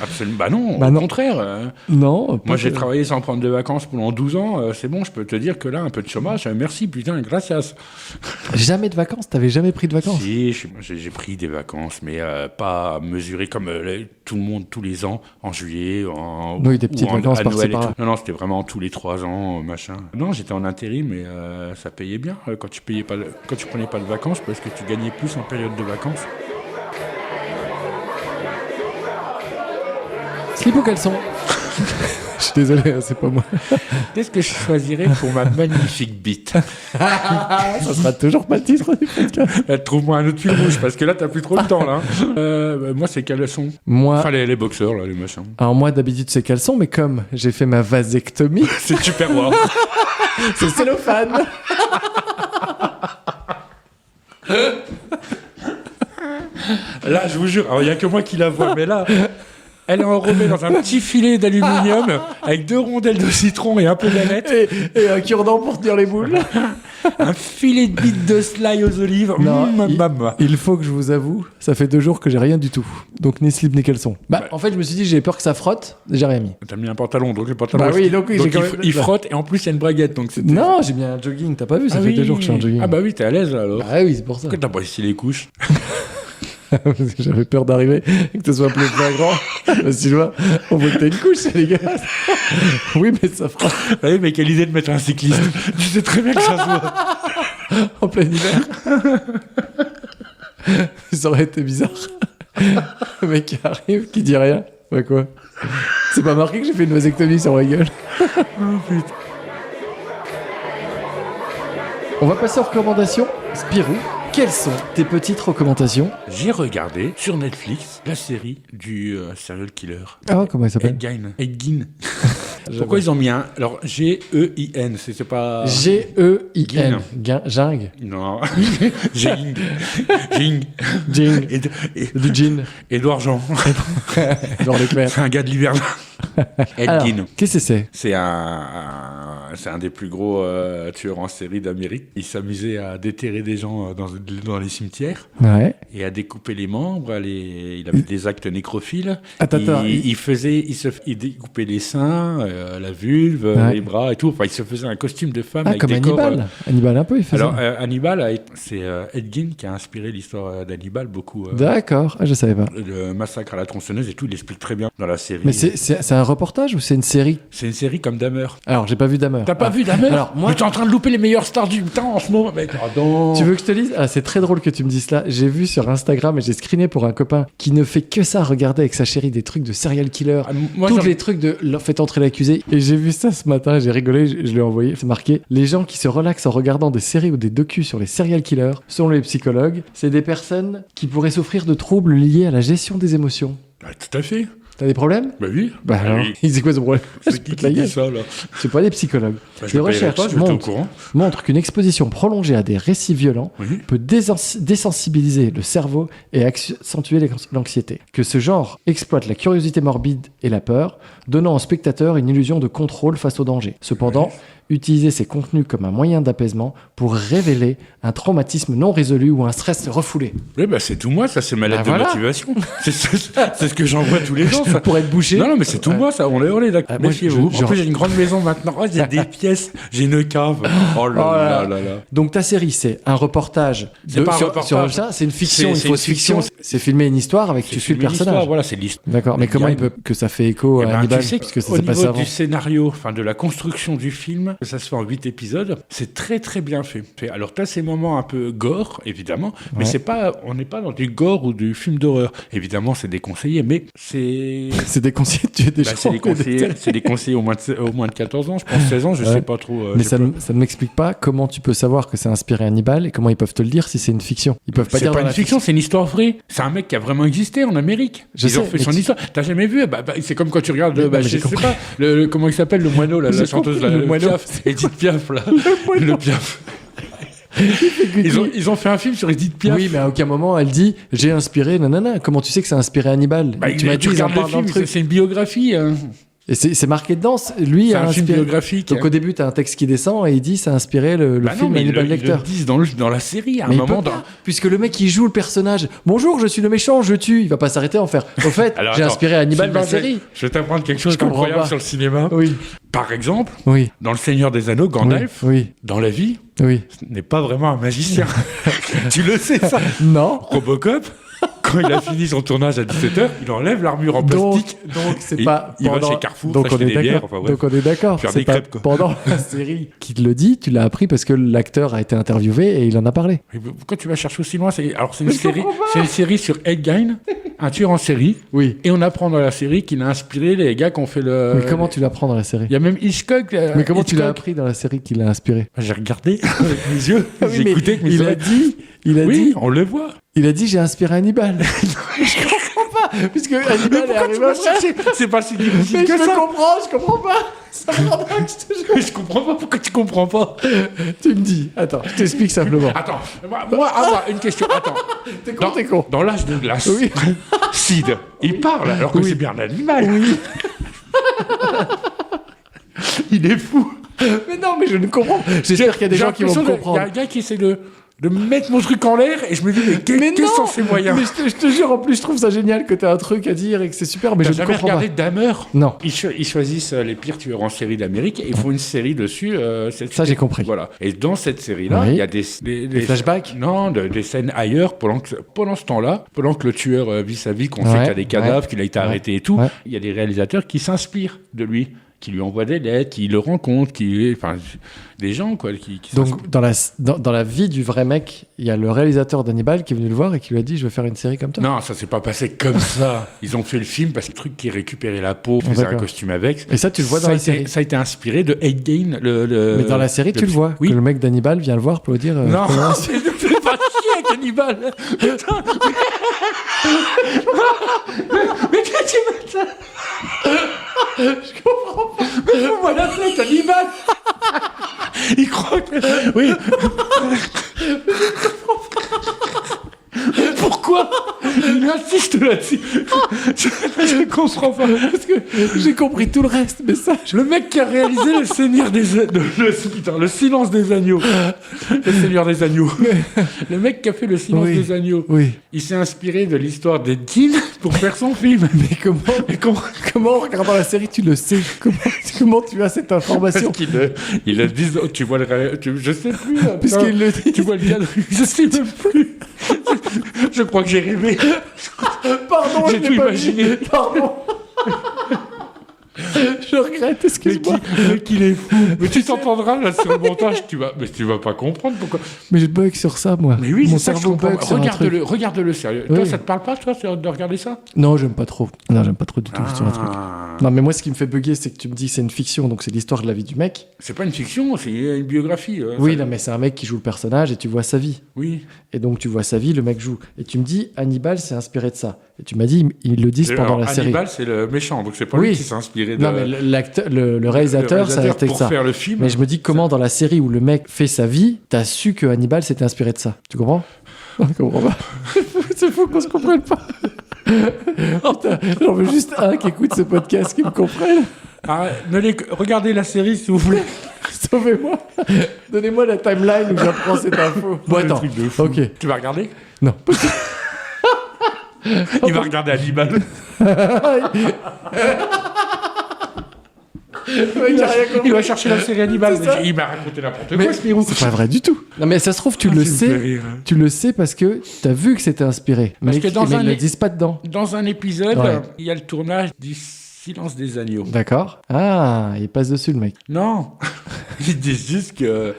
absolument. Bah non, Bah au non. contraire. Non. Moi, j'ai pas- travaillé sans prendre de vacances pendant 12 ans. C'est bon, je peux te dire que là, un peu de chômage, merci, putain, gracias. Jamais de vacances, t'avais jamais pris de vacances. Si, j'ai pris des vacances, mais pas mesurées comme tout le monde tous les ans, en juillet, Oui, des petites ou vacances à par-ci, Noël et par-là. tout. Non, c'était vraiment tous les 3 ans, machin. Non, j'étais en intérim, mais ça payait bien quand tu prenais pas de vacances, parce que tu gagnais plus en période de vacances. Slip ou caleçon? Je suis désolé, hein, c'est pas moi. Qu'est-ce que je choisirais pour ma magnifique bite? Ça sera toujours pas le titre du podcast. Trouve-moi un autre fil rouge, parce que là, t'as plus trop le temps, là. Moi, c'est caleçon. Moi, Enfin, les boxeurs, là, les machins. alors moi d'habitude c'est caleçon, mais comme j'ai fait ma vasectomie, C'est super wow. c'est cellophane. Là, je vous jure, il n'y a que moi qui la vois, mais là, elle est enrobée dans un petit filet d'aluminium avec 2 rondelles de citron et un peu d'aneth, Et un cure-dent pour tenir les boules. un filet de bite de slaï aux olives. Non, Maman. Il faut que je vous avoue, ça fait 2 jours que j'ai rien du tout. Donc ni slip ni caleçon. Bah Ouais. en fait je me suis dit j'ai peur que ça frotte, j'ai rien mis. T'as mis un pantalon, donc le pantalon. Bah oui, donc oui, j'ai quand même- il frotte et en plus, il y a une braguette. Donc c'était- Non, j'ai mis un jogging, t'as pas vu, ça Ah fait oui. 2 jours que je suis en jogging. Ah bah oui, t'es à l'aise là, alors. Ah oui, c'est pour ça. Pourquoi t'as pas ici les couches? Parce que j'avais peur d'arriver et que ce soit plus flagrant. Parce que tu vois, on voit que t'as une couche, c'est dégueulasse. Oui, mais ça fera Oui, mais quelle idée de mettre un cycliste. Tu sais très bien que ça se voit. en plein hiver. Ça aurait été bizarre. Le mec qui arrive, qui dit rien. Ouais, quoi. C'est pas marqué que j'ai fait une vasectomie sur ma gueule. On va passer aux recommandations. Spirou, quelles sont tes petites recommandations? J'ai regardé sur Netflix la série du serial killer. Ah, comment il s'appelle? Ed Gein. Pourquoi ils ont mis un... Alors, G-E-I-N, c'est pas... G-E-I-N. Jing. Non. Jing. Jing. Jing. Et Du gin. Édouard Jean. Genre l'éclair. C'est un gars de l'hiver. Ed Alors, Gein. qu'est-ce que c'est? C'est un des plus gros tueurs en série d'Amérique. Il s'amusait à déterrer des gens dans les cimetières Ouais. et à découper les membres. Il avait des actes nécrophiles. Attends, Il découpait les seins, la vulve, Ouais. les bras et tout. Enfin, il se faisait un costume de femme Ah, avec comme des corps. Hannibal. Hannibal, un peu, il fait Alors, ça. Hannibal, c'est Ed Gein qui a inspiré l'histoire d'Hannibal beaucoup. D'accord, ah, je savais pas. Le massacre à la tronçonneuse et tout, il l'explique très bien dans la série. Mais c'est un reportage ou c'est une série? C'est une série comme Dahmer. Alors, j'ai pas vu Dahmer. T'as pas Ah. vu Dahmer? Alors, moi, Mais t'es en train de louper les meilleures stars du temps en ce moment, mec. Pardon. tu veux que je te dise? Ah, c'est très drôle que tu me dises cela. J'ai vu sur Instagram et j'ai screené pour un copain qui ne fait que ça, regarder avec sa chérie des trucs de serial killer. Ah, moi, Tous j'en- les trucs de faites entrer l'accusé. Et j'ai vu ça ce matin, j'ai rigolé, je l'ai envoyé. C'est marqué: les gens qui se relaxent en regardant des séries ou des docus sur les serial killers, selon les psychologues, c'est des personnes qui pourraient souffrir de troubles liés à la gestion des émotions. Bah, tout à fait. T'as des problèmes? Bah oui. Bah alors, oui. c'est quoi ce problème? C'est Je qui pète la qui gueule. dit ça, là? C'est pas des psychologues. Bah, je Les le payerai recherches pas, je vais être au montrent courant. montre qu'une exposition prolongée à des récits violents Oui. peut désensibiliser le cerveau et accentuer l'anxiété. Que ce genre exploite la curiosité morbide et la peur, donnant au spectateur une illusion de contrôle face au danger. Cependant, utiliser ces contenus comme un moyen d'apaisement pour révéler un traumatisme non résolu ou un stress refoulé. Oui, bah c'est tout moi, ça, c'est ma lettre Bah, voilà. de motivation. C'est ce que j'envoie tous les jours, ça. Pour être bouché. Non, non, mais c'est tout moi, ça. On est d'accord. Ah, moi, Méfiez-vous. je- En plus, j'ai une grande maison maintenant. Oh, j'ai des pièces. J'ai une cave. Oh là Oh là là là. là là. Donc ta série, c'est un reportage. C'est pas un reportage. Sur ça, c'est une fiction, C'est une fausse une fiction. fiction. C'est filmer une histoire avec tu suis le C'est une histoire, personnage. Voilà, c'est l'histoire. D'accord, mais Mais comment il y il a peut que ça fait écho Eh à ben, Hannibal tu sais, parce que ça au s'est passé niveau avant. du scénario, enfin de la construction du film, là. Ça se fait en 8 épisodes. C'est très très bien fait. Alors t'as ces moments un peu gore, évidemment, mais on n'est pas dans du gore ou du film d'horreur. Évidemment, c'est déconseillé, mais c'est... C'est déconseillé de tuer des gens. C'est déconseillé au moins de 14 ans, je pense 16 ans, je sais pas trop. Mais ça ne m'explique pas comment tu peux savoir que c'est inspiré Hannibal et comment ils peuvent te le dire si c'est une fiction. Ils peuvent pas dire c'est pas une fiction, c'est une histoire vraie. C'est un mec qui a vraiment existé en Amérique. Ils ont fait son histoire. T'as jamais vu? C'est comme quand tu regardes, je sais pas, comment il s'appelle, le moineau, là, la chanteuse, le moineau. Edith Piaf, là. Le Piaf. Ils ont fait un film sur Edith Piaf. Oui, mais à aucun moment elle dit j'ai inspiré nanana. Comment tu sais que c'est inspiré Hannibal? Tu m'as dit regardes le film, c'est une biographie. Et c'est marqué dedans. Lui c'est a un inspiré. Film biographique. Donc au début t'as un texte qui descend et il dit ça a inspiré le film Hannibal Lecter. Ils le disent dans la série à un moment. Puisque le mec il joue le personnage. Bonjour, je suis le méchant, je tue. Il va pas s'arrêter à en faire. Au fait, j'ai inspiré Hannibal la série. Je vais t'apprendre quelque chose d'incroyable sur le cinéma. Oui. Par exemple, oui. Dans Le Seigneur des Anneaux, Gandalf, oui. Dans la vie, oui. n'est pas vraiment un magicien. Tu le sais, ça? Non. Robocop, quand il a fini son tournage à 17h, il enlève l'armure en plastique. Donc c'est pas il va chez Carrefour, donc on est des bières, donc on est d'accord. Faire c'est des pas crêpes, quoi. Pendant la série qui te le dit, tu l'as appris parce que l'acteur a été interviewé et il en a parlé. Pourquoi tu vas chercher aussi loin? C'est une série sur Ed Gein, un tueur en série. Oui. Et on apprend dans la série qu'il a inspiré les gars qui ont fait le... Mais comment tu l'apprends dans la série? Il y a même Hitchcock. Mais comment tu l'as appris dans la série qu'il a inspiré? J'ai regardé avec mes yeux. J'ai écouté avec mes oreilles. Il a dit... on le voit. Il a dit j'ai inspiré Hannibal. Je comprends pas. Puisque Hannibal est arrivé après. C'est pas si difficile mais que ça. Je comprends pas. Ça me rend dingue, je te jure. Je comprends pas. Pourquoi tu comprends pas? Tu me dis. Attends, je t'explique simplement. Attends. Moi, une question. Attends. T'es con. Dans L'Âge de glace, oui. Sid, il parle alors que c'est bien un animal. Oui. Il est fou. Mais non, mais je ne comprends pas. J'espère qu'il y a des gens qui vont me comprendre. Il y a un gars qui essaie de mettre mon truc en l'air et je me dis mais quels sont ces moyens? Mais je te jure, en plus je trouve ça génial que t'aies un truc à dire et que c'est super, mais je ne comprends pas. T'as jamais regardé Dahmer? Non. Ils choisissent les pires tueurs en série d'Amérique et ils font une série dessus. Ça j'ai compris. Voilà. Et dans cette série-là, il y a des flashbacks? Non, des scènes ailleurs pendant ce temps-là, pendant que le tueur vit sa vie, qu'on sait qu'il y a des cadavres, qu'il a été arrêté et tout, il y a des réalisateurs qui s'inspirent de lui, qui lui envoient des lettres, qui le rencontrent, des gens quoi. Donc dans la vie du vrai mec, il y a le réalisateur d'Hannibal qui est venu le voir et qui lui a dit je vais faire une série comme toi. Non, ça s'est pas passé comme ça. Ils ont fait le film parce que le truc qui récupérait la peau, faisait un costume avec. Et ça tu le vois dans la série. Ça a été inspiré de Ed Gein. Mais dans la série tu le vois, que le mec d'Hannibal vient le voir pour lui dire. Non, ne fais pas chier avec Hannibal. Mais qu'est-ce que tu veux ça? Je comprends pas. Mais fous-moi la tête, Hannibal. Il croit que... Oui. Pourquoi il insiste là-dessus? Je comprends pas. Parce que j'ai compris tout le reste, mais ça... Le mec qui a réalisé le Seigneur des... le Silence des Agneaux. Le Seigneur des Agneaux. Le mec qui a fait le Silence des Agneaux. Oui. Il s'est inspiré de l'histoire d'Edkin pour faire son film. Mais comment en regardant la série tu le sais? Comment tu as cette information? Parce qu'il le dit... Tu vois je sais plus. Puisqu'il le dit. Tu vois le cadre. Je sais même plus. Je crois que j'ai rêvé. Pardon, j'ai tout imaginé. Pardon. Je regrette, excuse-moi. Mais qu'il est fou. Mais tu t'entendras là sur le montage, mais tu vas pas comprendre pourquoi. Mais je bug sur ça, moi. Mais oui, mon c'est cerveau bug sur regarde-le sérieux. Oui. Toi, ça te parle pas, toi, de regarder ça? Non, j'aime pas trop. Non, j'aime pas trop du tout sur un truc. Non, mais moi, ce qui me fait bugger, c'est que tu me dis que c'est une fiction, donc c'est l'histoire de la vie du mec. C'est pas une fiction, c'est une biographie. Oui, non, mais c'est un mec qui joue le personnage et tu vois sa vie. Oui. Et donc tu vois sa vie, le mec joue. Et tu me dis, Hannibal s'est inspiré de ça. Et tu m'as dit, ils le disent pendant la série. Hannibal, c'est le méchant, donc c'est pas lui qui s'est inspiré de... Non, mais le réalisateur, ça a été pour ça. Faire le film. Mais je me dis comment dans la série où le mec fait sa vie, t'as su que Hannibal s'était inspiré de ça. Tu comprends? Non, je comprends pas. C'est fou qu'on se comprenne pas. J'en veux juste un qui écoute ce podcast qui me comprenne. Regardez la série, s'il vous plaît. Sauvez-moi. Donnez-moi la timeline où j'apprends cette info. Bon, attends. Ok. Tu vas regarder? Non. Il va regarder Hannibal. Il va chercher la série Hannibal. Il m'a raconté n'importe quoi, Spirou. C'est pas vrai du tout. Non, mais ça se trouve, tu le sais. Tu le sais parce que t'as vu que c'était inspiré. Mais ils ne le disent pas dedans. Dans un épisode, il y a le tournage du Silence des Agneaux. D'accord. Ah, il passe dessus, le mec. Non. Ils disent juste que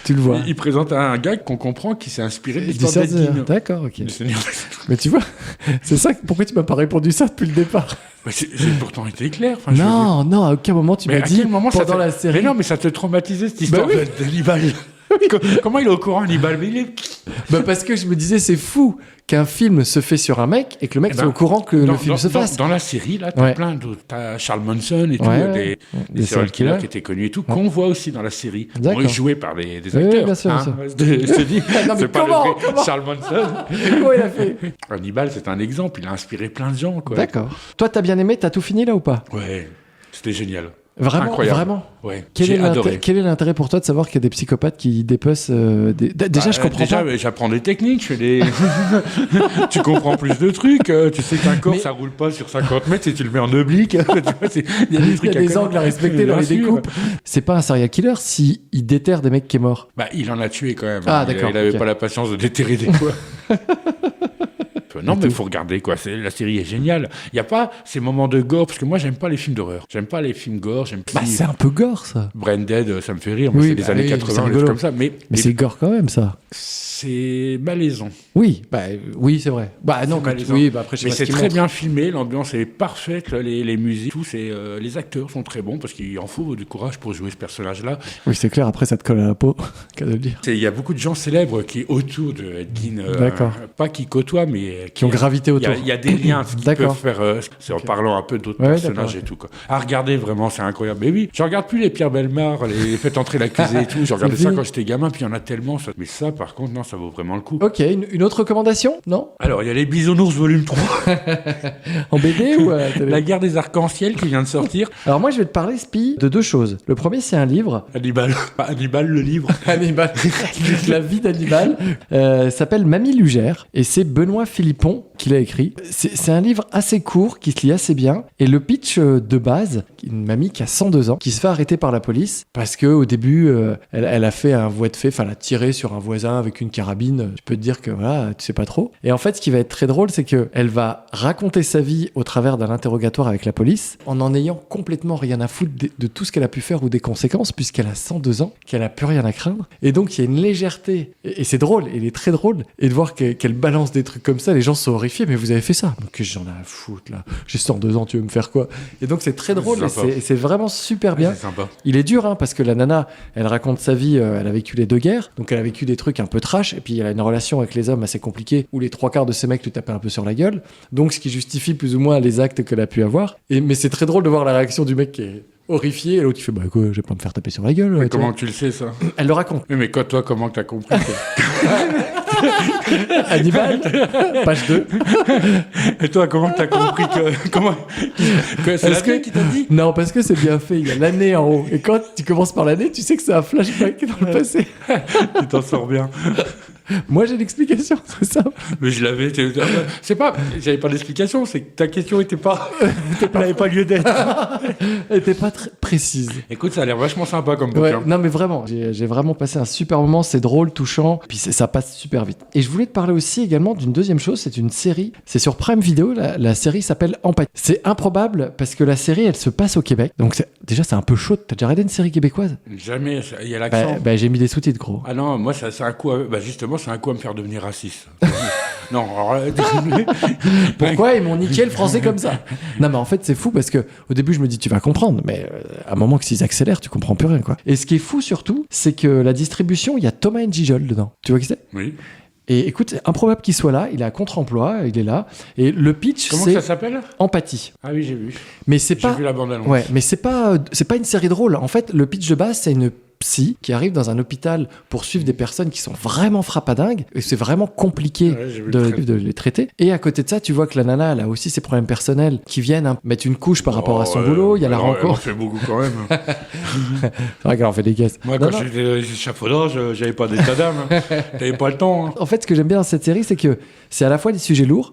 Tu le vois. ils présentent un gars qu'on comprend qui s'est inspiré de Du l'histoire Seigneur. d'Edwin. D'accord, ok. Du Seigneur. Mais tu vois, c'est ça. Pourquoi tu m'as pas répondu ça depuis le départ? Bah, j'ai pourtant été clair. Enfin, je veux dire. Non, non, à aucun moment tu Mais m'as à dit quel moment ça pendant te- la série. Mais non, mais ça te traumatisait cette histoire Bah oui. d'Hannibal. Comment il est au courant, Hannibal? Mais il est... Bah parce que je me disais, c'est fou qu'un film se fait sur un mec et que le mec Eh soit ben, au courant que le film se fasse. Dans la série, là, t'as Ouais. plein d'autres. T'as Charles Manson et tout, Ouais, des Des serial killers killers. qui étaient connus et tout, qu'on voit aussi dans la série. D'accord. Bon, joués par des Oui, acteurs. bien sûr, bien sûr. Je te dis, Non, mais c'est pas comment, le vrai comment Charles Manson. Comment il a fait? Hannibal, c'est un exemple. Il a inspiré plein de gens, quoi. D'accord. Toi, t'as bien aimé, t'as tout fini là ou pas? Ouais, c'était génial. Vraiment, Incroyable. vraiment. Ouais, Quel j'ai est adoré. quel est l'intérêt pour toi de savoir qu'il y a des psychopathes qui dépecent Déjà, je comprends déjà, pas. j'apprends des techniques, je fais des... tu comprends plus de trucs, tu sais qu'un corps, Mais- ça roule pas sur 50 mètres si tu le mets en oblique. Tu vois, il y a des Il y trucs a des connaître. angles à respecter dans Bien les sûr. découpes. C'est pas un serial killer si il déterre des mecs qui est mort. Bah, il en a tué quand même. Ah, Il- d'accord, Il avait ok. pas la patience de déterrer des fois. Non, mais il faut regarder, quoi. La série est géniale. Il n'y a pas ces moments de gore, parce que moi, j'aime pas les films d'horreur. J'aime pas les films gore, j'aime Bah, c'est un peu gore, ça. Brain Dead, ça me fait rire, mais Oui, c'est des bah années oui, c'est 80, des rigolo. trucs comme ça. Mais C'est gore quand même, ça. c'est malaisant. Oui, bah oui, c'est vrai. Bah non, C'est malaisant. oui, bah après je sais Mais pas c'est ce qu'il très montre. bien filmé, l'ambiance est parfaite, là, les musiques, tout, les acteurs sont très bons parce qu'il en faut du courage pour jouer ce personnage-là. Oui, c'est clair. Après, ça te colle à la peau, qu'à de le dire. Il y a beaucoup de gens célèbres qui autour de Edwin, D'accord. pas qui côtoient, mais Qui ont gravité autour. Il y a des liens qui D'accord. peuvent faire, c'est en parlant un peu d'autres Ouais, personnages d'accord, et tout. Quoi. À regarder, vraiment, c'est incroyable. Mais oui, je regarde plus les Pierre Bellemare, les Faites entrer l'accusé et tout. Je regardais ça fini. quand j'étais gamin, puis il y en a tellement. Ça... Mais ça, par contre, non, ça vaut vraiment le coup. Ok, une autre recommandation? Non? Alors, il y a les Bisounours volume 3, En BD ou à la télé? La guerre des arcs-en-ciel qui vient de sortir. Alors moi, je vais te parler, Spi, de deux choses. Le premier, c'est un livre. Hannibal. Hannibal, le livre. Hannibal. La vie d'Hannibal. S'appelle Mamie Lugère. Et c'est Benoît Philippon qui l'a écrit. C'est un livre assez court, qui se lit assez bien. Et le pitch de base, une mamie qui a 102 ans, qui se fait arrêter par la police parce que au début, elle a fait un voie de fait, enfin, elle a tiré sur un voisin avec une carabine. Tu peux te dire que voilà, tu sais pas trop. Et en fait, ce qui va être très drôle, c'est que elle va raconter sa vie au travers d'un interrogatoire avec la police, en ayant complètement rien à foutre de tout ce qu'elle a pu faire ou des conséquences, puisqu'elle a 102 ans, qu'elle a plus rien à craindre. Et donc, il y a une légèreté. Et c'est drôle, il est très drôle. Et de voir qu'elle balance des trucs comme ça, les gens sont horrifiés. Mais vous avez fait ça? Mais qu'est-ce que j'en ai à foutre, là? J'ai 102 ans, tu veux me faire quoi? Et donc, c'est très drôle et sympa. c'est vraiment super bien. C'est sympa. Il est dur, hein, parce que la nana, elle raconte sa vie, elle a vécu les deux guerres, donc elle a vécu des trucs un peu trash, et puis elle a une relation avec les hommes assez compliquée, où les trois quarts de ces mecs lui tapaient un peu sur la gueule, donc ce qui justifie plus ou moins les actes qu'elle a pu avoir. Mais c'est très drôle de voir la réaction du mec qui est horrifié, et l'autre qui fait, bah quoi, je vais pas me faire taper sur la gueule. Mais tu comment vois. tu le sais, ça? Elle le raconte. Oui, mais toi, comment t'as compris? Hannibal, page 2. Et toi, comment t'as compris que... Comment... que c'est Est-ce la que- vie qui t'a dit? Non, parce que c'est bien fait, il y a l'année en haut, et quand tu commences par l'année, tu sais que c'est un flashback dans le passé. Tu t'en sors bien. Moi j'ai l'explication, c'est ça. Mais je l'avais. C'est pas. J'avais pas d'explication. C'est que ta question était pas. Elle n'avait pas lieu d'être. Elle était pas très précise. Écoute, ça a l'air vachement sympa comme Ouais, bouquin. non mais vraiment, j'ai vraiment passé un super moment, c'est drôle, touchant, puis ça passe super vite. Et je voulais te parler aussi également d'une deuxième chose, c'est une série, c'est sur Prime Video, la série s'appelle Empathie. C'est improbable parce que la série elle se passe au Québec, donc déjà c'est un peu chaud, t'as déjà regardé une série québécoise? Jamais. Il y a l'accent. J'ai mis des sous-titres gros. Ah non, moi, c'est un coup. Justement, c'est un coup à me faire devenir raciste. Non, alors là, Pourquoi ils m'ont niqué le français comme ça? Non mais en fait c'est fou parce que au début je me dis tu vas comprendre, mais à un moment que s'ils accélèrent tu comprends plus rien quoi. Et ce qui est fou surtout, c'est que la distribution, il y a Thomas Njijol dedans. Tu vois qui c'est? Oui. Et écoute, c'est improbable qu'il soit là, il est à contre-emploi, il est là. Et le pitch, Comment c'est ça s'appelle? Empathie. Ah oui, j'ai vu. Mais c'est J'ai pas. vu la bande-annonce. Ouais, mais c'est pas une série drôle. En fait, le pitch de base, c'est une psy qui arrive dans un hôpital pour suivre des personnes qui sont vraiment frappadingues. Et c'est vraiment compliqué Ouais, j'ai vu le trailer. de les traiter. Et à côté de ça, tu vois que la nana, elle a aussi ses problèmes personnels qui viennent mettre une couche par rapport à son boulot. Il y a la Elle en rencontre. fait beaucoup quand même. C'est vrai qu'elle en fait des caisses. Moi, Non, quand non. j'étais échafaudage, j'avais pas d'état d'âme. T'avais pas le temps. Hein. En fait, ce que j'aime bien dans cette série, c'est que c'est à la fois des sujets lourds,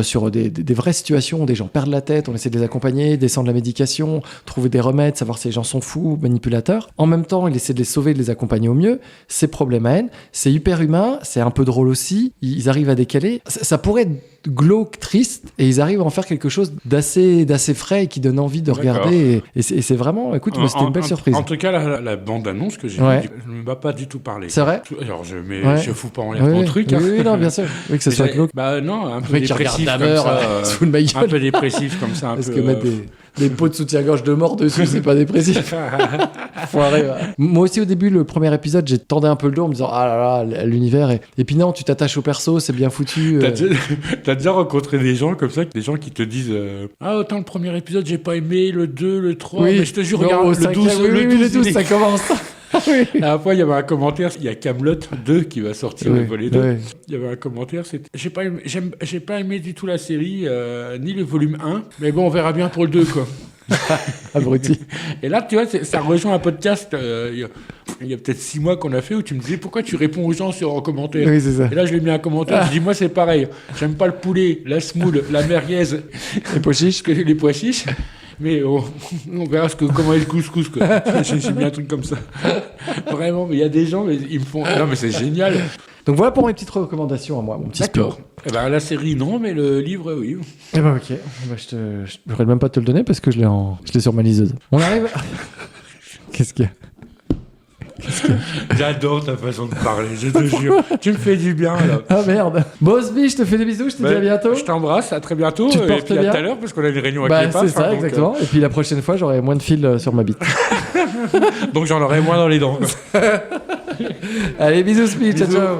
sur des vraies situations où des gens perdent la tête, on essaie de les accompagner, descendre la médication, trouver des remèdes, savoir si les gens sont fous, manipulateurs. En même temps, il essaie de les sauver, de les accompagner au mieux. C'est problématique, c'est hyper humain, c'est un peu drôle aussi. Ils arrivent à décaler. Ça pourrait être glauque, triste, et ils arrivent à en faire quelque chose d'assez frais et qui donne envie de regarder. Et c'est vraiment, écoute, moi, c'était une belle surprise. En tout cas, la bande-annonce que j'ai vue, ne m'a pas du tout parlé. C'est vrai. Alors, je fous pas en l'air ton truc. Oui, non, bien sûr. Oui, que ce soit glauque. Bah non, un peu mec qui dépressif regarde comme Dahmer, ça. sous ma gueule. Un peu dépressif comme ça. Parce que mettre des pots de soutien-gorge de mort dessus, c'est pas dépressif. Foiré, ouais. Moi aussi, au début, le premier épisode, j'ai tendu un peu le dos en me disant ah là là, l'univers. Et puis non, tu t'attaches au perso, c'est bien foutu. T'as déjà rencontré des gens comme ça, des gens qui te disent ah, autant le premier épisode, j'ai pas aimé, le 2, le 3, mais je te jure, regarde, le 12, le 12, ça commence. Oui. La dernière fois, il y avait un commentaire, il y a Kaamelott 2 qui va sortir, le volet 2. Oui. Il y avait un commentaire, c'était j'ai pas aimé du tout la série, ni le volume 1, mais bon, on verra bien pour le 2, quoi. Abruti. Et là, tu vois, ça rejoint un podcast, il y a peut-être 6 mois qu'on a fait, où tu me disais pourquoi tu réponds aux gens en commentaire. Oui, c'est ça. Et là, je lui ai mis un commentaire, je dis moi, c'est pareil, j'aime pas le poulet, la semoule, la merguez, les pois chiches. Les pois chiches. Mais on verra comment est le couscous, quoi. J'ai mis un truc comme ça. Vraiment, mais il y a des gens, mais ils me font... Non, mais c'est génial. Donc voilà pour mes petites recommandations à moi, mon petit sport. Eh ben, la série, non, mais le livre, oui. Eh ben, ok. Je ne pourrais même pas te le donner parce que je l'ai sur ma liseuse. On arrive... Qu'est-ce qu'il y a ? J'adore ta façon de parler, je te jure. Tu me fais du bien, là. Ah merde. Bosby, je te fais des bisous, je te dis à bientôt. Je t'embrasse, à très bientôt. Tu te portes et puis bien. À tout à l'heure, parce qu'on a une réunion avec les c'est ça, exactement. Et puis la prochaine fois, j'aurai moins de fils sur ma bite. Donc j'en aurai moins dans les dents. Allez, bisous, Speed. Ciao, ciao.